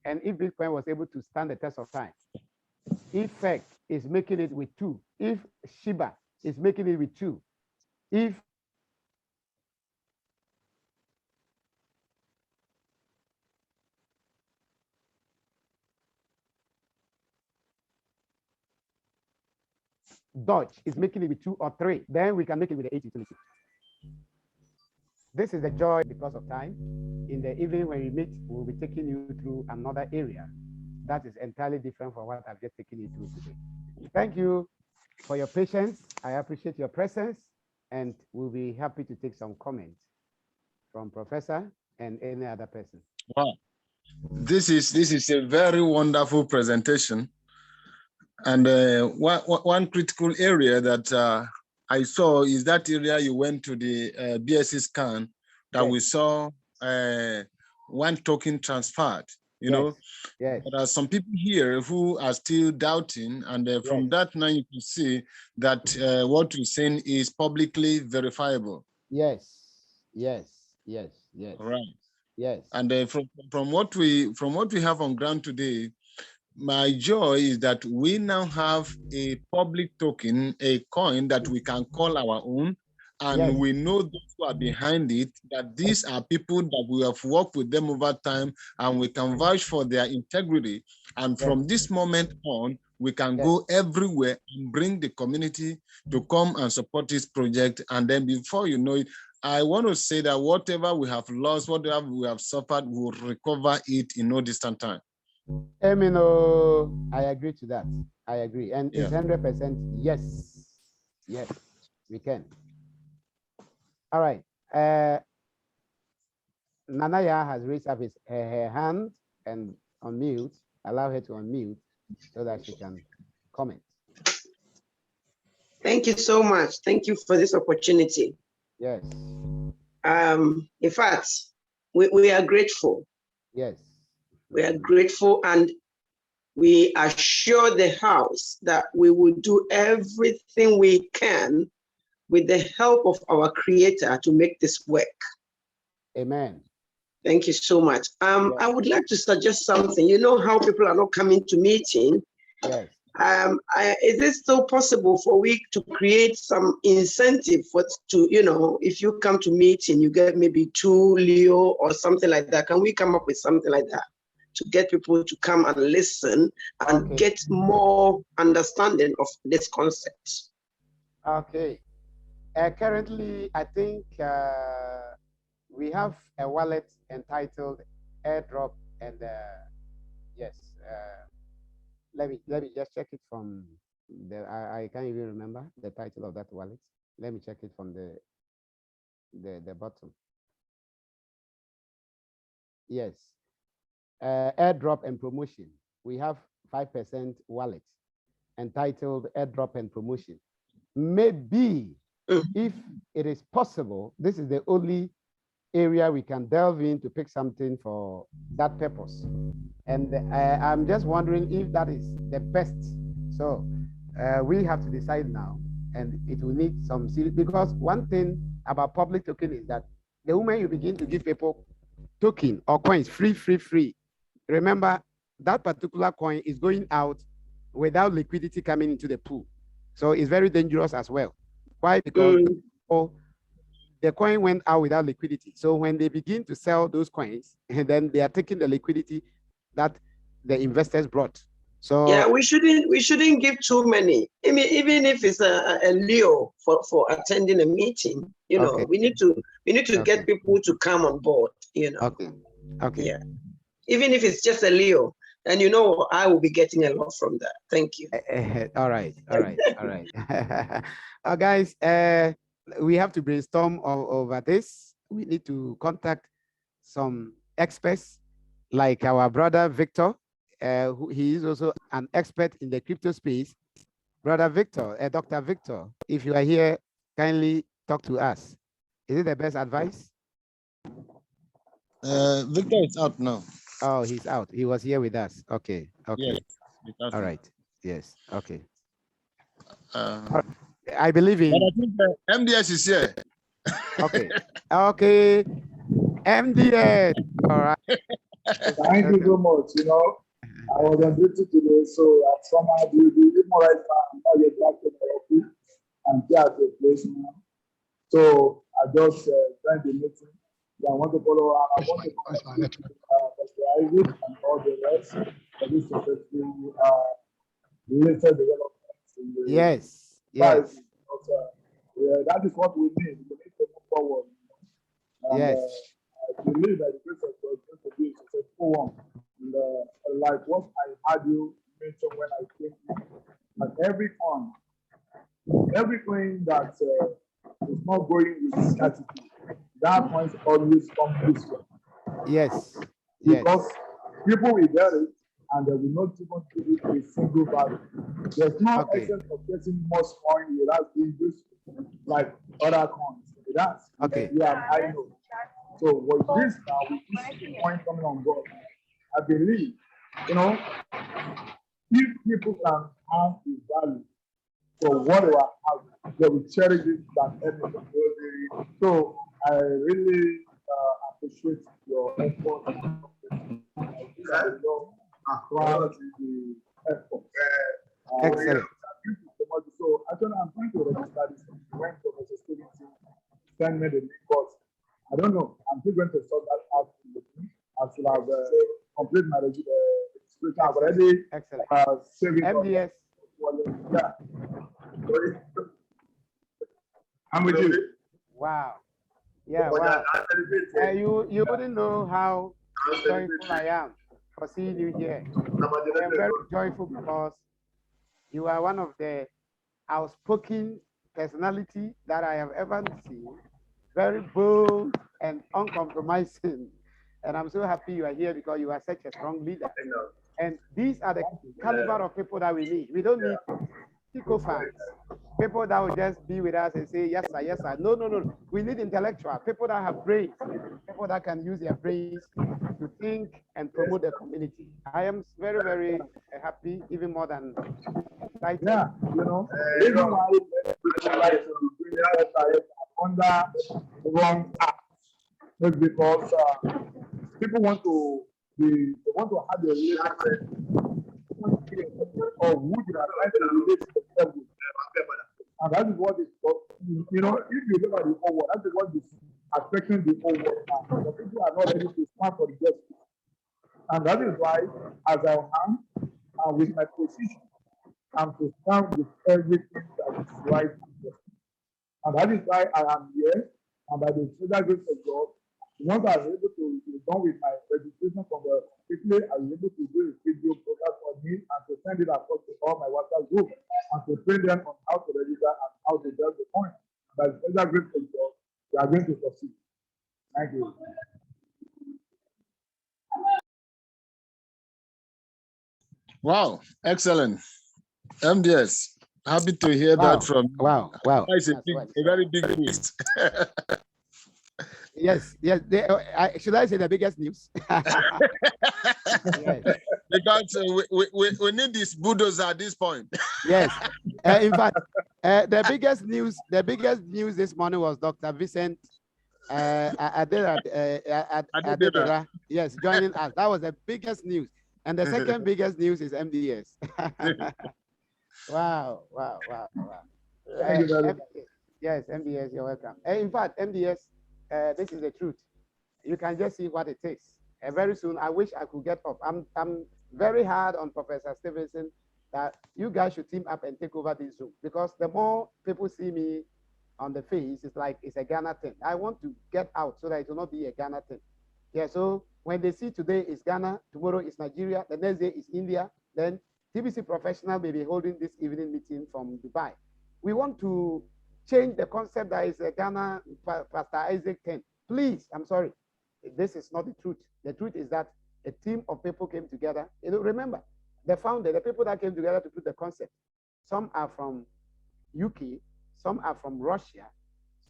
S1: And if Bitcoin was able to stand the test of time, if FEC is making it with 2, if Shiba is making it with 2, if Dodge is making it with 2 or 3, then we can make it with the 8 utility. This is the joy because of time. In the evening when we meet, we'll be taking you through another area that is entirely different from what I've just taken you through today. Thank you for your patience. I appreciate your presence, and we'll be happy to take some comments from Professor and any other person.
S4: Wow. This is a very wonderful presentation. And one critical area that I saw is that area you went to the BSC scan that we saw one token transferred. You know, there are some people here who are still doubting, and from that now you can see that what you're saying is publicly verifiable.
S1: Yes.
S4: All right.
S1: Yes.
S4: And from what we have on ground today, my joy is that we now have a public token, a coin that we can call our own, and we know those who are behind it, that these are people that we have worked with them over time, and we can vouch for their integrity. And from this moment on, we can go everywhere and bring the community to come and support this project. And then before you know it, I want to say that whatever we have lost, whatever we have suffered, we'll recover it in no distant time.
S1: I agree to that. I agree. And it's 100% yes. Yes, we can. All right. Nanaya has raised up her hand and unmute. Allow her to unmute so that she can comment.
S8: Thank you so much. Thank you for this opportunity.
S1: Yes.
S8: In fact, we are grateful.
S1: Yes.
S8: We are grateful, and we assure the House that we will do everything we can with the help of our Creator to make this work.
S1: Amen.
S8: Thank you so much. I would like to suggest something. You know how people are not coming to meeting?
S1: Yes.
S8: Is it still possible for we to create some incentive if you come to meeting, you get maybe 2 Leo or something like that? Can we come up with something like that to get people to come and listen and get more understanding of this concept?
S1: Okay. Currently, I think we have a wallet entitled Airdrop, and let me just check it from the. I can't even remember the title of that wallet. Let me check it from the bottom. Yes, Airdrop and Promotion. We have 5% wallet entitled Airdrop and Promotion. Maybe if it is possible, this is the only area we can delve in to pick something for that purpose. And I'm just wondering if that is the best. So we have to decide now, and it will need some serious, because one thing about public token is that the moment you begin to give people token or coins free, remember that particular coin is going out without liquidity coming into the pool. So it's very dangerous as well. Why? Because the coin went out without liquidity. So when they begin to sell those coins, and then they are taking the liquidity that the investors brought. So
S8: yeah, we shouldn't give too many. I mean, even if it's a Leo for attending a meeting, you know,
S1: okay.
S8: we need to get people to come on board, you know.
S1: Okay.
S8: Yeah. Even if it's just a Leo, and you know, I will be getting a lot from that. Thank you.
S1: All right. Guys, we have to brainstorm over this. We need to contact some experts like our brother Victor. He is also an expert in the crypto space. Brother Victor, Dr. Victor, if you are here, kindly talk to us. Is it the best advice?
S4: Victor is out now.
S1: Oh, he's out. He was here with us. Okay.
S4: Yes,
S1: all right. Yes. Okay.
S4: I
S1: believe in.
S4: But I think MDS is here.
S1: Okay. MDS. All right.
S9: Thank you so much. You know, I was on duty today, so at somehow the more right now, I'm not yet back to my office. I'm here at the place now. So I just joined the meeting. I want to follow and I want to congratulate Mr. Isaac and all the rest for this successful related developments.
S1: Yes.
S9: That is what we need. We need to move forward. And,
S1: yes.
S9: I believe that the grace of God is going to be a successful one. And, like what I had you mention when I came in, that every coin that is not going with scarcity, that coins always come this way.
S1: Yes.
S9: Because people will get it and they will not even give it a single value. There's no essence of getting more coin without being useful, like other coins. That's yeah, I know. So with this now, with this coin coming on board, I believe, you know, if people can have the value for what they have, they will cherish it than anything. So I really appreciate your effort across the effort.
S1: Excellent.
S9: So actually, I'm trying to register this. When Professor Stevenson send me the link, but I don't know. I'm still going to sort that out. I should have complete my registration. I've already saving
S1: MDS.
S9: Yeah. I'm with you.
S1: Wow. Yeah, wow. You wouldn't know how joyful I am for seeing you here. I am very joyful because you are one of the outspoken personality that I have ever seen. Very bold and uncompromising. And I'm so happy you are here because you are such a strong leader. And these are the caliber of people that we need. We don't need sycophants, people that will just be with us and say, yes, sir, yes, sir. No. We need intellectual, people that have brains, people that can use their brains to think and promote the community. I am very, very happy, even more than excited.
S9: Yeah, you know, even why people like to bring that under the wrong act. It's because people want to have a relationship of who they are trying to relate themselves with. And that is what is, you know, if you look at the whole world, that is what is affecting the whole world now. The people are not ready to stand for the justice. And that is why, as I am, with my position, I'm to stand with everything that is right. And that is why I am here, and by the special grace of God, once I was able to be done with my registration from the quickly, I was able to do a video program for me and to send it across to all my WhatsApp group and to train them on how to register and how to get the point. By the special grace of God, we are going to succeed. Thank you.
S4: Wow, excellent. MDS, Happy to hear that from you.
S1: Wow.
S4: It's a very big boost.
S1: Yes. Should I say the biggest news? Yes.
S4: Because we need this bulldozer at this point.
S1: Yes. In fact, the biggest news this morning was Dr. Vincent Adedera, yes, joining us. That was the biggest news. And the second biggest news is MDS. Wow. Yes, MDS, you're welcome. In fact, MDS, this is the truth. You can just see what it takes. Very soon, I wish I could get up. I'm very hard on Professor Stevenson that you guys should team up and take over this Zoom, because the more people see me on the face, it's like it's a Ghana thing. I want to get out so that it will not be a Ghana thing. Yeah, so when they see today is Ghana, tomorrow is Nigeria, the next day is India, then TBC Professional may be holding this evening meeting from Dubai. We want to change the concept that is a Ghana Pastor Isaac 10. Please, I'm sorry. This is not the truth. The truth is that a team of people came together. You know, remember, the founder, the people that came together to put the concept. Some are from UK, some are from Russia,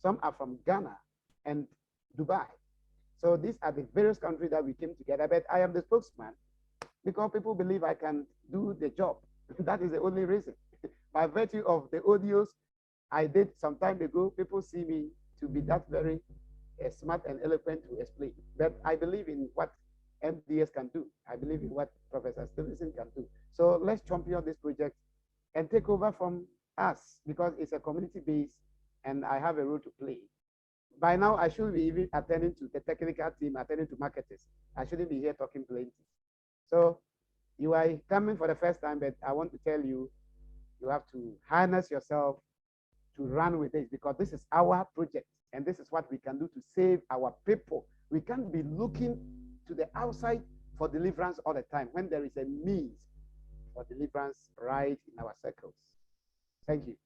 S1: some are from Ghana and Dubai. So these are the various countries that we came together. But I am the spokesman because people believe I can do the job. That is the only reason. By virtue of the audios I did some time ago, people see me to be that very smart and eloquent to explain. But I believe in what MDS can do. I believe in what Professor Stevenson can do. So let's champion this project and take over from us, because it's a community base and I have a role to play. By now, I should be even attending to the technical team, attending to marketers. I shouldn't be here talking plenty. So you are coming for the first time, but I want to tell you, you have to harness yourself to run with this, because this is our project and this is what we can do to save our people. We can't be looking to the outside for deliverance all the time when there is a means for deliverance right in our circles. Thank you.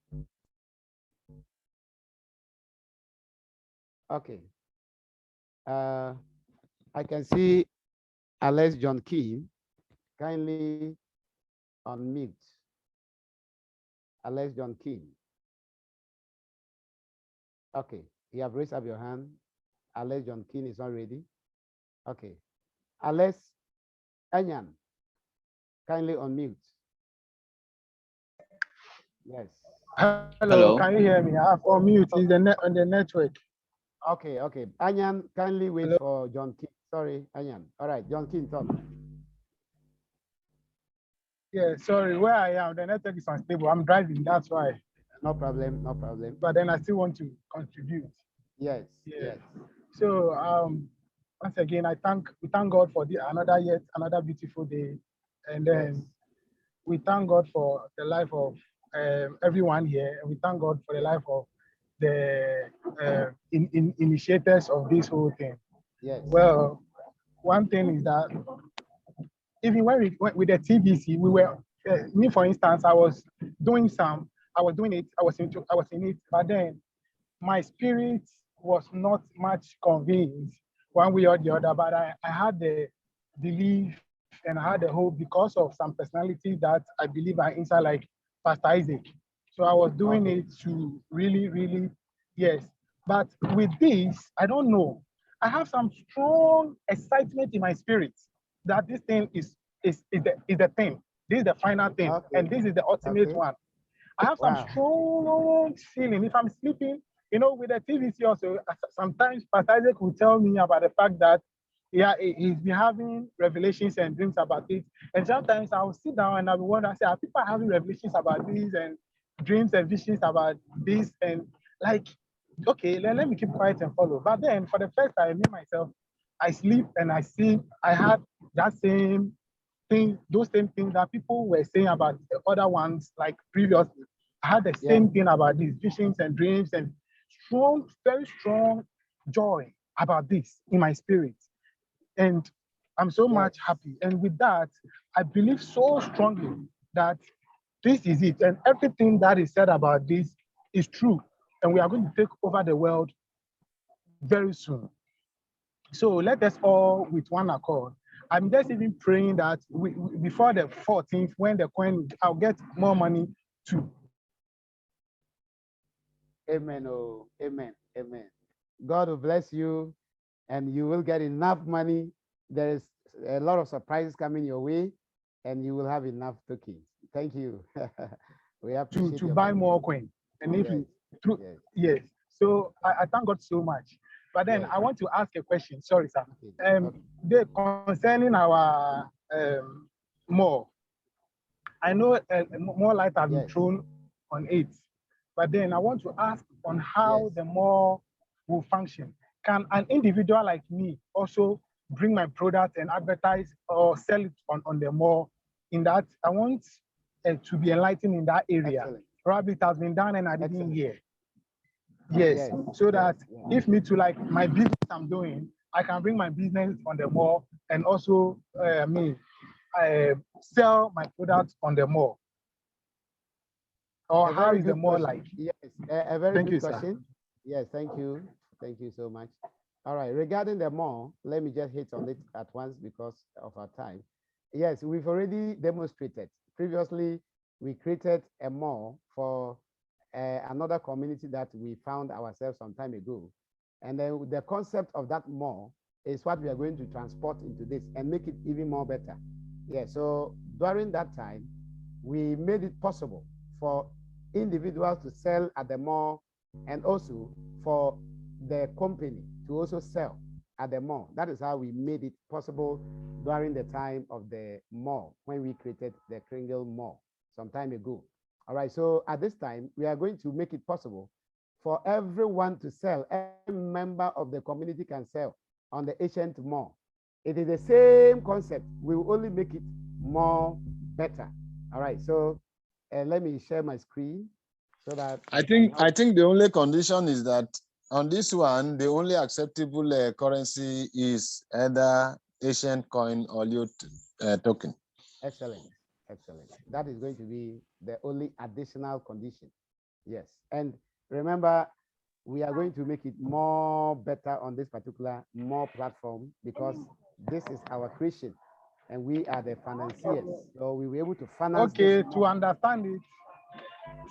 S1: Okay. I can see Alex John King. Kindly unmute. Alex John King. Okay, you have raised up your hand. Alex John King is not ready. Okay. Alex Anyan, kindly unmute. Yes.
S10: Hello, can you hear me? I have unmute on the network.
S1: Okay. Anyan, kindly wait for John King. Sorry, Anyan. All right, John King, talk.
S10: Yeah, sorry, where I am, the network is unstable. I'm driving, that's why.
S1: No problem.
S10: But then I still want to contribute.
S1: Yes.
S10: So once again, we thank God for another beautiful day. And then we thank God for the life of everyone here. And we thank God for the life of the initiators of this whole thing.
S1: Yes.
S10: Well, one thing is that even when we went with the TBC, we were, me for instance, I was in it, but then my spirit was not much convinced one way or the other, but I had the belief and I had the hope because of some personalities that I believe are inside, like Pastor Isaac. So I was doing it to really, yes. But with this, I don't know. I have some strong excitement in my spirit that this thing is the thing. This is the final thing, and this is the ultimate one. I have some strong feeling. If I'm sleeping, with the TVC also, sometimes Pastor Isaac will tell me about the fact that he's been having revelations and dreams about it. And sometimes I will sit down and I will wonder, are people having revelations about this and dreams and visions about this? And like, okay, let me keep quiet and follow. But then for the first time, me myself, I sleep and I see, I had that same thing, those same things that people were saying about the other ones, like previously. I had the same thing about these visions and dreams and very strong joy about this in my spirit. And I'm so much happy. And with that, I believe so strongly that this is it. And everything that is said about this is true. And we are going to take over the world very soon. So let us all with one accord. I'm just even praying that before the 14th, when the coin, I'll get more money to
S1: Amen. Oh, amen. Amen. God will bless you and you will get enough money. There is a lot of surprises coming your way and you will have enough tokens. Thank you. We appreciate
S10: to
S1: your
S10: buy
S1: money.
S10: more coin. And if
S1: Yes,
S10: you through
S1: yes.
S10: yes. So I thank God so much. But then
S1: Yes.
S10: I want to ask a question. Sorry, sir.
S1: Okay.
S10: Concerning our more, I know more light has been
S1: Yes.
S10: thrown on it, but then I want to ask on how the more will function. Can an individual like me also bring my product and advertise or sell it on the more? In that, I want to be enlightened in that area.
S1: Excellent.
S10: Probably it has been done and I didn't hear.
S1: Yes,
S10: Yes, so that
S1: yes.
S10: if me to like my business I'm doing, I can bring my business on the mall and also sell my products on the mall. Or how is the mall like?
S1: Yes, a very
S10: Thank
S1: good
S10: you, sir.
S1: question. Yes, thank you. Thank you so much. All right, regarding the mall, let me just hit on it at once because of our time. Yes, we've already demonstrated. Previously, we created a mall for another community that we found ourselves some time ago. And then the concept of that mall is what we are going to transport into this and make it even more better. Yeah, so during that time, we made it possible for individuals to sell at the mall and also for the company to also sell at the mall. That is how we made it possible during the time of the mall when we created the Kringle Mall some time ago. All right, so at this time, we are going to make it possible for everyone to sell. Every member of the community can sell on the Ancient Mall. It is the same concept. We will only make it more better. All right, so let me share my screen so that
S4: I think the only condition is that on this one, the only acceptable currency is either Ancient coin or Leo token.
S1: Excellent, excellent. That is going to be the only additional condition. Yes, and remember, we are going to make it more better on this particular more platform because this is our creation and we are the financiers. So we were able to finance.
S10: Okay, to understand it,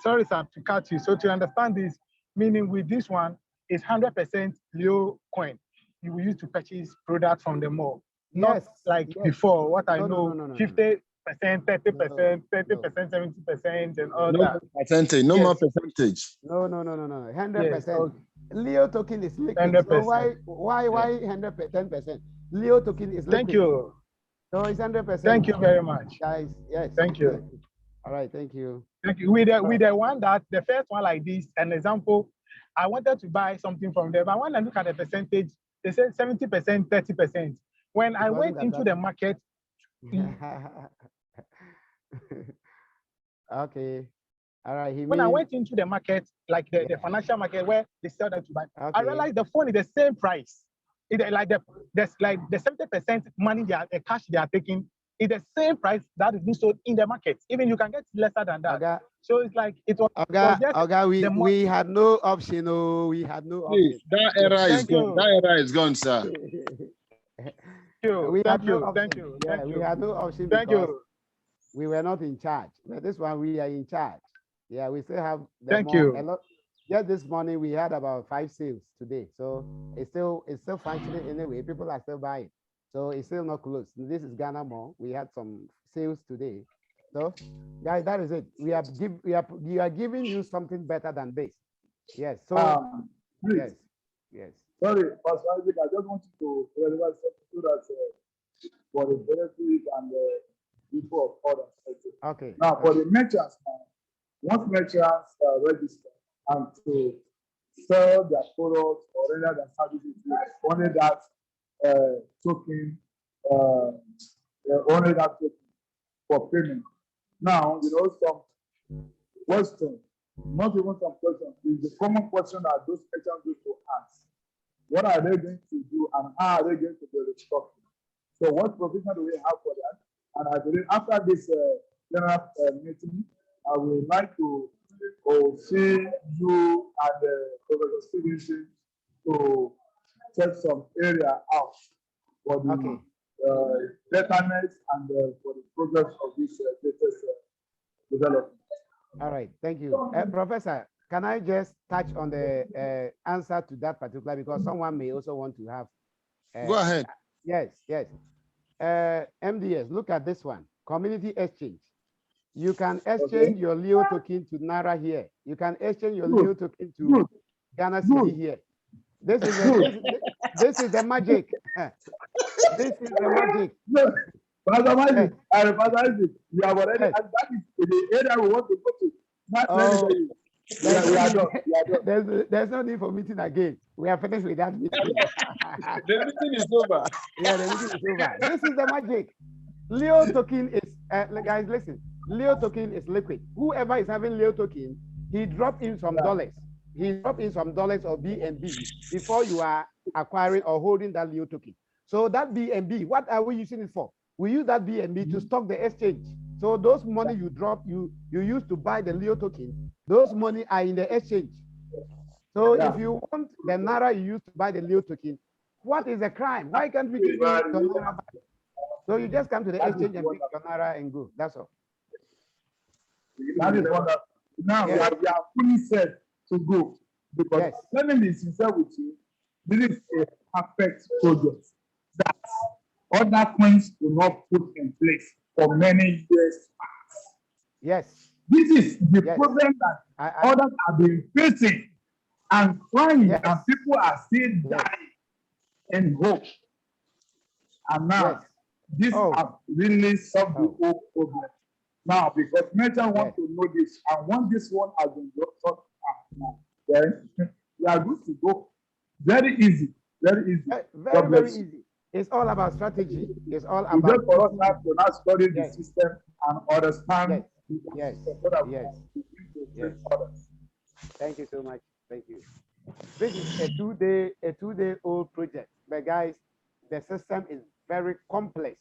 S10: sorry, sir, to cut you. So to understand this, meaning with this one, it's 100% Leo coin. You will use to purchase products from the mall. Not like before, what I know, 50%, 30%, 30%, 70%, and all that.
S4: Percentage, no more percentage.
S1: No, 100%. Leo token is liquid.
S10: 100%.
S1: So why 110%? Leo token is liquid.
S10: Thank you.
S1: So it's 100%.
S10: Thank you very much.
S1: Guys, yes.
S10: Thank you.
S1: All right, thank you.
S10: Thank you. With the one that, the first one like this, an example, I wanted to buy something from them, but when I look at the percentage, they said 70%, 30%. When I went into the market.
S1: Okay. All right.
S10: When I went into the market, like the financial market where they sell them to buy, I realized the phone is the same price. It's like there's like the 70% money the cash they are taking is the same price that is being sold in the market. Even you can get lesser than that. So it's like it was,
S1: we had no option. Oh, we had no option.
S4: That era is gone. That era is gone, sir.
S1: We had no option.
S10: Thank you.
S1: Yeah, we had no option.
S10: Thank you.
S1: We were not in charge. But this one we are in charge. Yeah, we still have.
S10: Thank you.
S1: Just this morning we had about 5 sales today, so it's still functioning anyway. People are still buying, so it's still not closed. This is Ghana Mall. We had some sales today, so guys, that is it. We are giving you something better than this. Yes. So yes.
S9: Sorry, Pastor Isaac, I just wanted to deliver something so that for the benefit and the people of others.
S1: Okay.
S9: Now for the merchants, once merchants register and to sell their products or render their services, only that token, only that token for payment. Now, some question, not even some question, is the common question that those merchants need to ask. What are they going to do and how are they going to be restructured? So what provision do we have for that? And I believe after this general meeting, I would like to see you and Professor Stevenson to check some area out for the betterness and for the progress of this latest development.
S1: All right, thank you. Professor, can I just touch on the answer to that particular, because someone may also want to have.
S4: Go ahead.
S1: Yes, yes. MDS, look at this one. Community exchange. You can exchange your Leo token to Naira here. You can exchange your Leo token to Ghana City here. This is the magic. This is the magic.
S9: Pastor Isaac, Pastor Isaac, we have already, and that is the area we want to go to.
S1: Oh,
S9: we are done. We are done.
S1: There's no need for meeting again. We are finished with that meeting.
S3: The meeting is over.
S1: Yeah, the meeting is over. This is the magic. Leo token is, guys, listen. Leo token is liquid. Whoever is having Leo token, he drop in some dollars. He drop in some dollars or BNB before you are acquiring or holding that Leo token. So that BNB, what are we using it for? We use that BNB to stock the exchange. So those money you drop, you use to buy the Leo token, those money are in the exchange. So if you want the Naira you use to buy the Leo token, what is the crime? Why can't we give you the Naira back? So you just come to the exchange and pick your Naira and go. That's all.
S9: That is wonderful. Now we are fully set to go, because let me be sincere with you. This is a perfect project that other coins will not put in place for many years past.
S1: Yes.
S9: This is the problem that others have been facing and crying, and people are still dying in hope. And now this has really solved the whole problem. Now, because merchants want to know this, and once this one has been sorted out now, then we are good to go. Very easy, very easy.
S1: Very easy. It's all about strategy. It's all about.
S9: Just for us now to now study the system and understand.
S1: Yes. Thank you so much. Thank you. This is a two-day old project, but guys, the system is very complex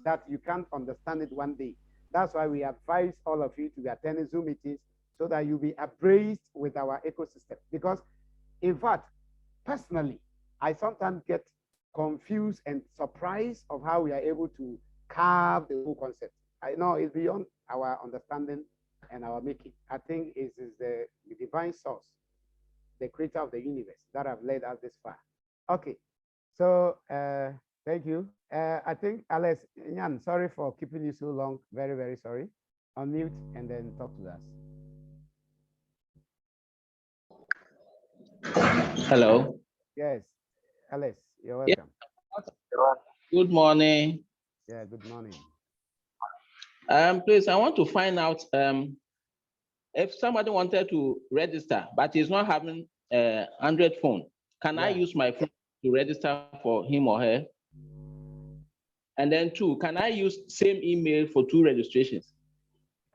S1: that you can't understand it one day. That's why we advise all of you to be attending Zoom meetings so that you'll be appraised with our ecosystem. Because, in fact, personally, I sometimes get confused and surprised of how we are able to carve the whole concept. I know it's beyond our understanding and our making. I think it is the divine source, the creator of the universe, that have led us this far. Okay, so thank you. I think, Alex, Nyan, sorry for keeping you so long. Very, very sorry. Unmute and then talk to us.
S11: Hello.
S1: Yes, Alex, you're welcome.
S11: Good morning.
S1: Yeah, good morning.
S11: Please, I want to find out if somebody wanted to register, but is not having a Android phone, can I use my phone to register for him or her? And then two, can I use same email for two registrations?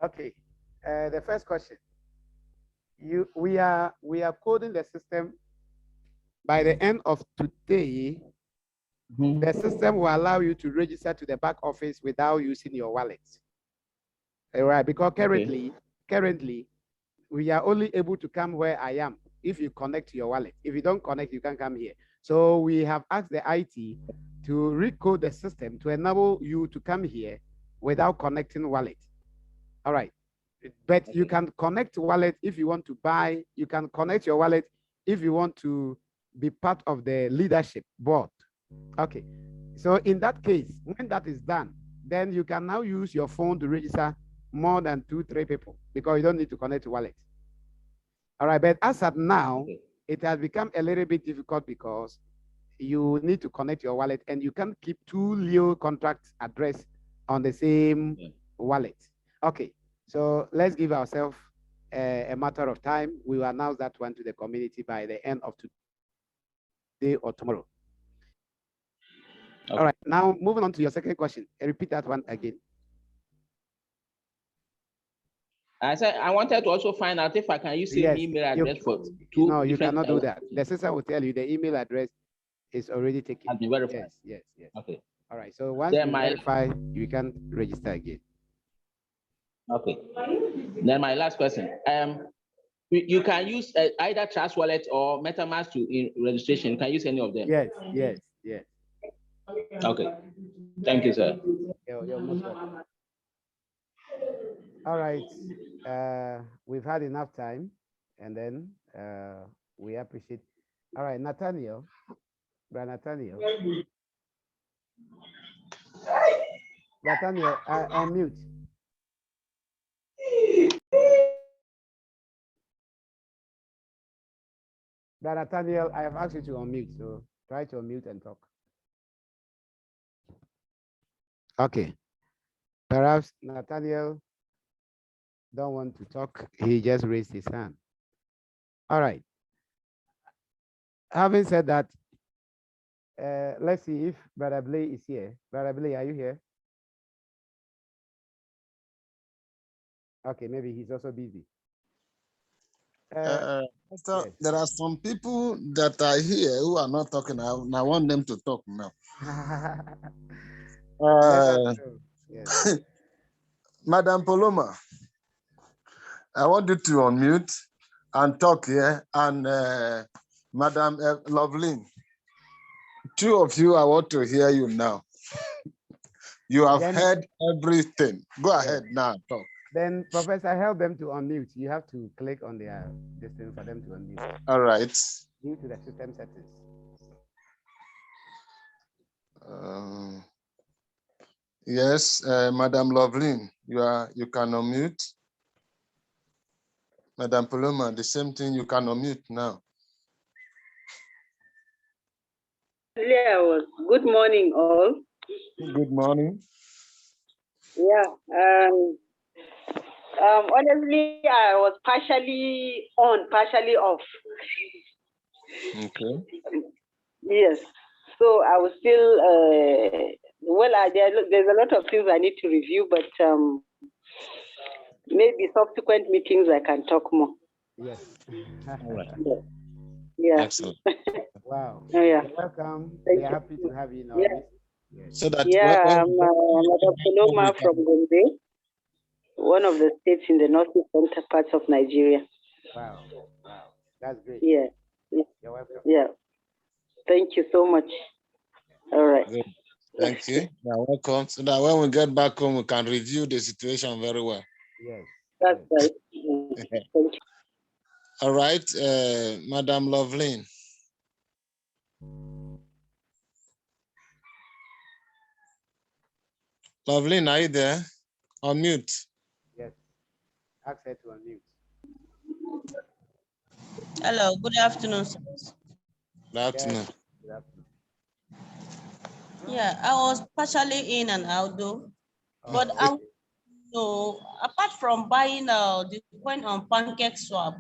S1: Okay. The first question. We are coding the system. By the end of today, the system will allow you to register to the back office without using your wallet. All right, because currently, we are only able to come where I am if you connect to your wallet. If you don't connect, you can't come here. So we have asked the IT to recode the system to enable you to come here without connecting wallet. All right, but you can connect wallet if you want to buy. You can connect your wallet if you want to be part of the leadership board. Okay, so in that case, when that is done, then you can now use your phone to register more than 2-3 people because you don't need to connect to wallet. All right, but as of now, it has become a little bit difficult because you need to connect your wallet and you can't keep 2 Leo contract address on the same wallet. Okay, so let's give ourselves a matter of time. We will announce that one to the community by the end of today or tomorrow. Okay. All right, now moving on to your second question. Repeat that one again.
S11: I said I wanted to also find out if I can use the email address for two.
S1: No, you cannot do that. The system will tell you the email address is already taken.
S11: Has been verified.
S1: Yes.
S11: Okay.
S1: All right. So once you verify, you can register again.
S11: Okay. Then my last question. You can use either Trust Wallet or MetaMask in registration. You can use any of them.
S1: Yes.
S11: Okay. Thank you, sir.
S1: You're most welcome. All right. We've had enough time. and then we appreciate. All right, Nathaniel, Brother Nathaniel. Nathaniel, on mute. Brother Nathaniel, I have asked you to unmute, so try to unmute and talk. Okay. Perhaps Nathaniel don't want to talk. He just raised his hand. All right. Having said that, let's see if Brother Blay is here. Brother Blay, are you here? Okay, maybe he's also busy.
S4: Pastor, there are some people that are here who are not talking. I want them to talk now.
S1: Yes.
S4: Madam Paloma, I want you to unmute and talk here. And Madam Loveline, two of you, I want to hear you now. You have heard everything. Go ahead now, talk.
S1: Then, Professor, help them to unmute. You have to click on their distance for them to unmute.
S4: All right.
S1: Due to the system settings.
S4: Yes, Madam Loveline, you can unmute. Madam Paloma, the same thing, you can unmute now.
S12: Good morning, all.
S4: Good morning.
S12: Yeah. Honestly, I was partially on, partially off.
S4: Okay.
S12: Yes. So I was still, there's a lot of things I need to review, but maybe subsequent meetings I can talk more.
S1: Yes.
S4: All right.
S12: Yeah.
S4: Excellent.
S1: Wow.
S12: Oh, yeah.
S1: You're welcome.
S12: Thank
S1: we are
S12: you.
S1: happy to have you in our
S12: Yeah.
S1: midst. Yes.
S4: So that
S12: I'm Madam Paloma from Gombe, one of the states in the northeastern parts of Nigeria.
S1: Wow. Wow. That's great.
S12: Yeah.
S1: You're welcome.
S12: Yeah. Thank you so much. All right.
S4: Good. Thank you. You're welcome. So that when we get back home, we can review the situation very well.
S1: Yes.
S12: That's right. Thank you.
S4: All right, Madam Loveline. Loveline, are you there? On mute.
S1: Yes. Ask her to unmute.
S13: Hello, good afternoon, sirs.
S4: Good afternoon.
S1: Yes. Good afternoon.
S13: Yeah, I was partially in and out though, but I want to know, apart from buying the coin on PancakeSwap,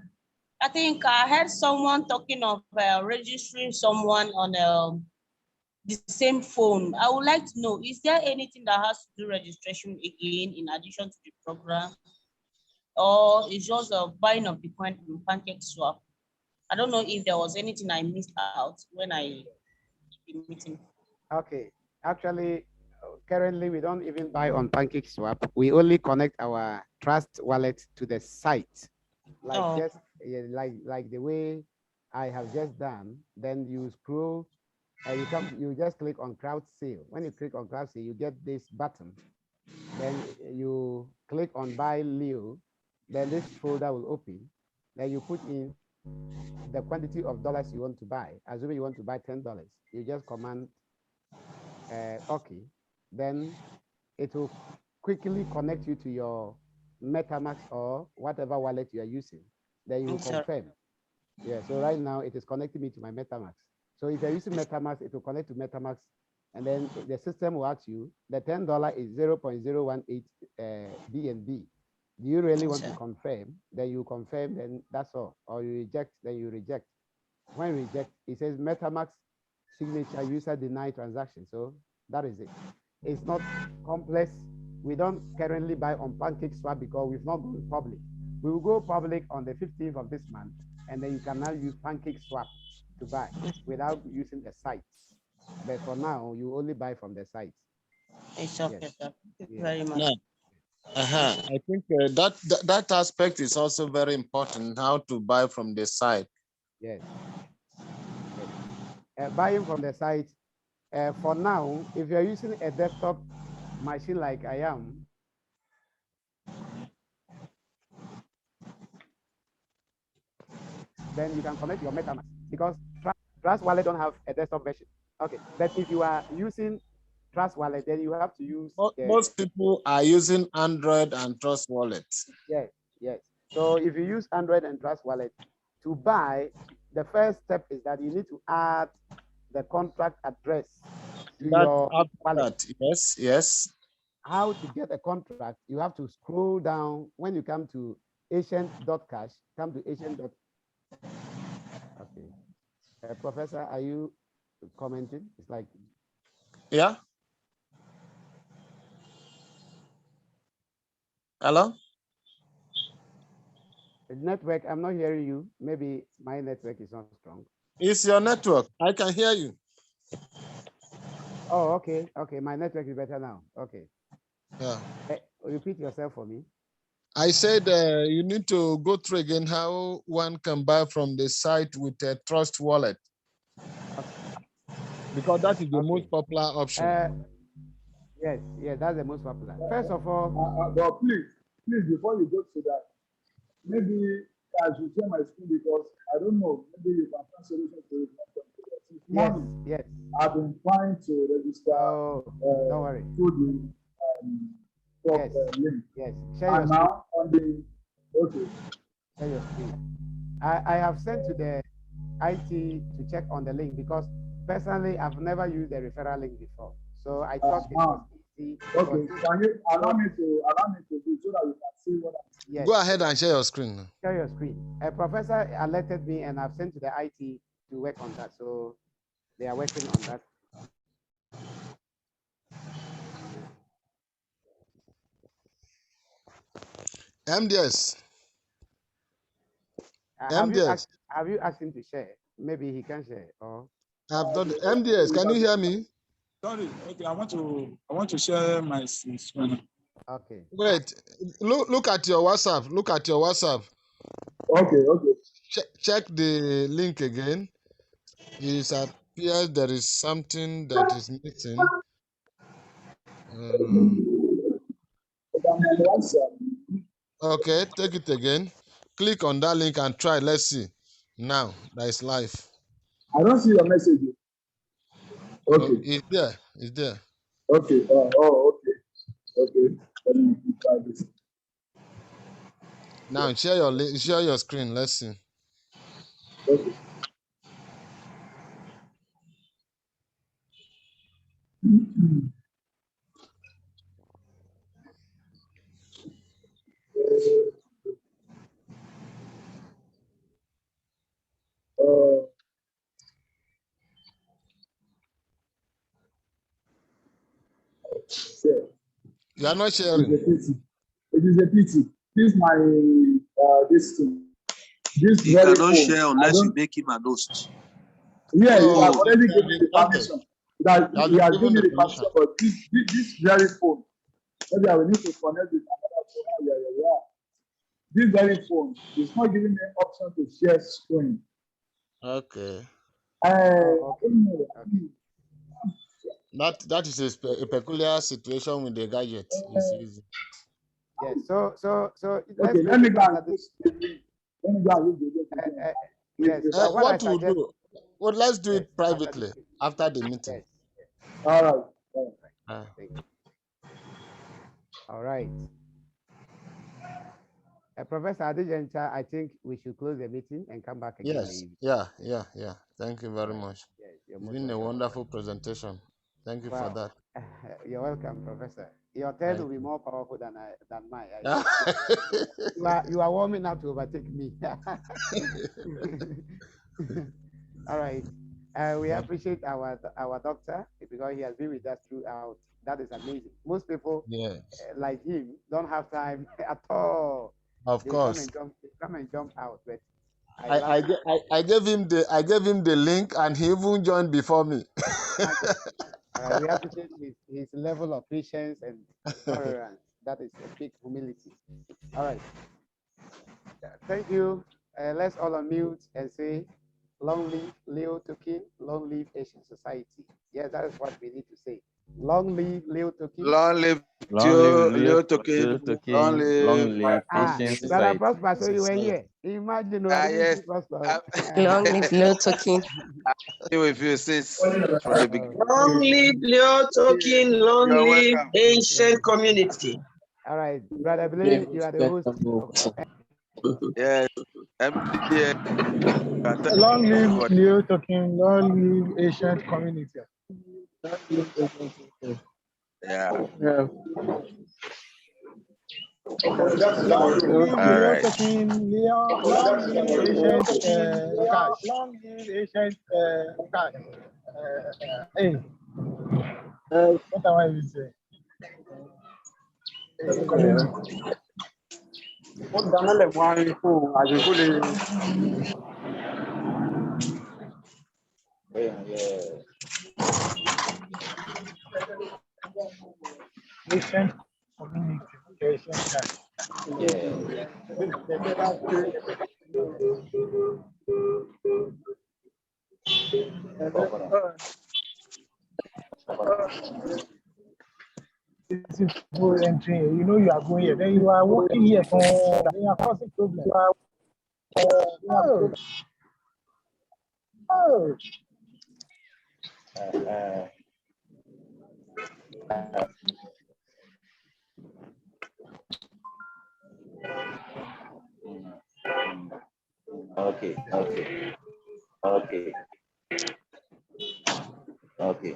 S13: I think I heard someone talking of registering someone on the same phone. I would like to know, is there anything that has to do registration again in addition to the program? Or is just buying of the coin on PancakeSwap? I don't know if there was anything I missed out when I been meeting.
S1: Okay. Actually, currently we don't even buy on PancakeSwap. We only connect our Trust wallet to the site, like just like the way I have just done. Then you scroll, you just click on Crowd Sale. When you click on Crowd Sale, you get this button. Then you click on Buy Leo. Then this folder will open. Then you put in the quantity of dollars you want to buy. Assuming you want to buy $10, you just command okay. Then it will quickly connect you to your MetaMask or whatever wallet you are using. Then you confirm. Yeah, so right now it is connecting me to my MetaMask. So if you're using MetaMask, it will connect to MetaMask, and then the system will ask you, the $10 is 0.018 BNB. Do you really want to confirm? Then you confirm, then that's all. Or you reject, then you reject. When you reject, it says MetaMask signature user denied transaction. So that is it. It's not complex. We don't currently buy on PancakeSwap because we've not gone public. We will go public on the 15th of this month, and then you can now use PancakeSwap to buy without using the site. But for now, you only buy from the site.
S13: It's okay,
S1: Yes.
S13: sir. Thank you very much.
S4: No. I think that aspect is also very important, how to buy from the site.
S1: Yes. Buying from the site, for now, if you're using a desktop machine like I am, then you can connect your MetaMask because Trust Wallet don't have a desktop version. Okay, but if you are using Trust Wallet, then you have to use.
S4: Most people are using Android and Trust Wallet.
S1: Yes, yes. So if you use Android and Trust Wallet to buy, the first step is that you need to add the contract address to your wallet.
S4: Yes, yes.
S1: How to get a contract? You have to scroll down. When you come to Ancient.cash, come to Ancient. Okay. Professor, are you commenting? It's like.
S4: Yeah. Hello?
S1: Network, I'm not hearing you. Maybe my network is not strong.
S4: It's your network. I can hear you.
S1: Oh, okay. Okay, my network is better now. Okay.
S4: Yeah.
S1: Repeat yourself for me.
S4: I said you need to go through again how one can buy from the site with a Trust Wallet. Because that is the most popular option.
S1: Yes, that's the most popular. First of all,
S9: but please, before you go to that, maybe I should share my screen because I don't know. Maybe you can find solution to it. Since morning,
S1: yes.
S9: I've been trying to register.
S1: Don't worry.
S9: Through the link.
S1: Yes.
S9: And now on the
S1: share your screen. I have sent to the IT to check on the link because personally I've never used the referral link before. So I thought it was easy.
S9: Okay, can you allow me to do so that you can see what I'm saying?
S1: Yes.
S4: Go ahead and share your screen.
S1: Share your screen. A professor alerted me and I've sent to the IT to work on that. So they are working on that.
S4: MDS.
S1: Have you asked him to share? Maybe he can share. Or
S4: I've done it. MDS, can you hear me?
S10: Sorry, okay, I want to share my screen.
S1: Okay.
S4: Wait, look at your WhatsApp. Look at your WhatsApp.
S9: Okay.
S4: Check the link again. It appears there is something that is missing. Okay, take it again. Click on that link and try. Let's see. Now, that is live.
S9: I don't see your message. Okay.
S4: It's there. It's there.
S9: Okay. Okay. Okay. Let me try this.
S4: Now, share your screen. Let's see.
S9: Okay.
S4: You are not sharing.
S9: It is a pity. This is my this thing. This
S7: he cannot share unless you make him an host.
S9: Yeah, he has already given me the permission. That he has given me the permission, but this very phone. Maybe I will need to connect with another phone. Yeah. This very phone is not giving me option to share screen.
S4: Okay.
S9: I don't know.
S4: That is a peculiar situation with the gadget. It's easy.
S1: Yes. So
S9: okay. Let me go and
S1: yes.
S4: What to do? Well, let's do it privately after the meeting.
S9: All right.
S1: All right. Professor Adejencha, I think we should close the meeting and come back again.
S4: Yes. Yeah. Thank you very much.
S1: Yes,
S4: it's been a wonderful presentation. Thank you for that.
S1: You're welcome, Professor. Your turn will be more powerful than mine. You are warming up to overtake me. All right. We appreciate our doctor because he has been with us throughout. That is amazing. Most people like him don't have time at all.
S4: Of course.
S1: Come and jump out. But
S4: I gave him the link and he even joined before me.
S1: We appreciate his level of patience and tolerance. That is a big humility. All right. Thank you. Let's all unmute and say, long live Leo Tokin, long live Asian Society. Yes, that is what we need to say. Long live Leo Toki.
S2: Long live Leo Toki. Long live
S1: Brother
S2: Society.
S1: Prosper, so you were here. Imagine, I didn't
S2: Yes.
S1: see Prosper.
S14: Long live Leo Toki.
S2: With you since from the beginning.
S8: Long live Leo Token, long
S2: You're
S8: live
S2: welcome.
S8: ancient community.
S1: All right, Brother Billy, you are the host.
S2: Yes.
S10: Long live Leo Token, long live ancient community.
S2: Yeah.
S10: Long live
S2: All
S10: Leo
S2: right.
S10: Token, long live ancient cash, long live ancient cash. Hey, what am I even saying? Ancient community, okay, ancient cash. This is full entry. You know you are going here. Then you are working here. Then you are causing problems.
S11: Okay.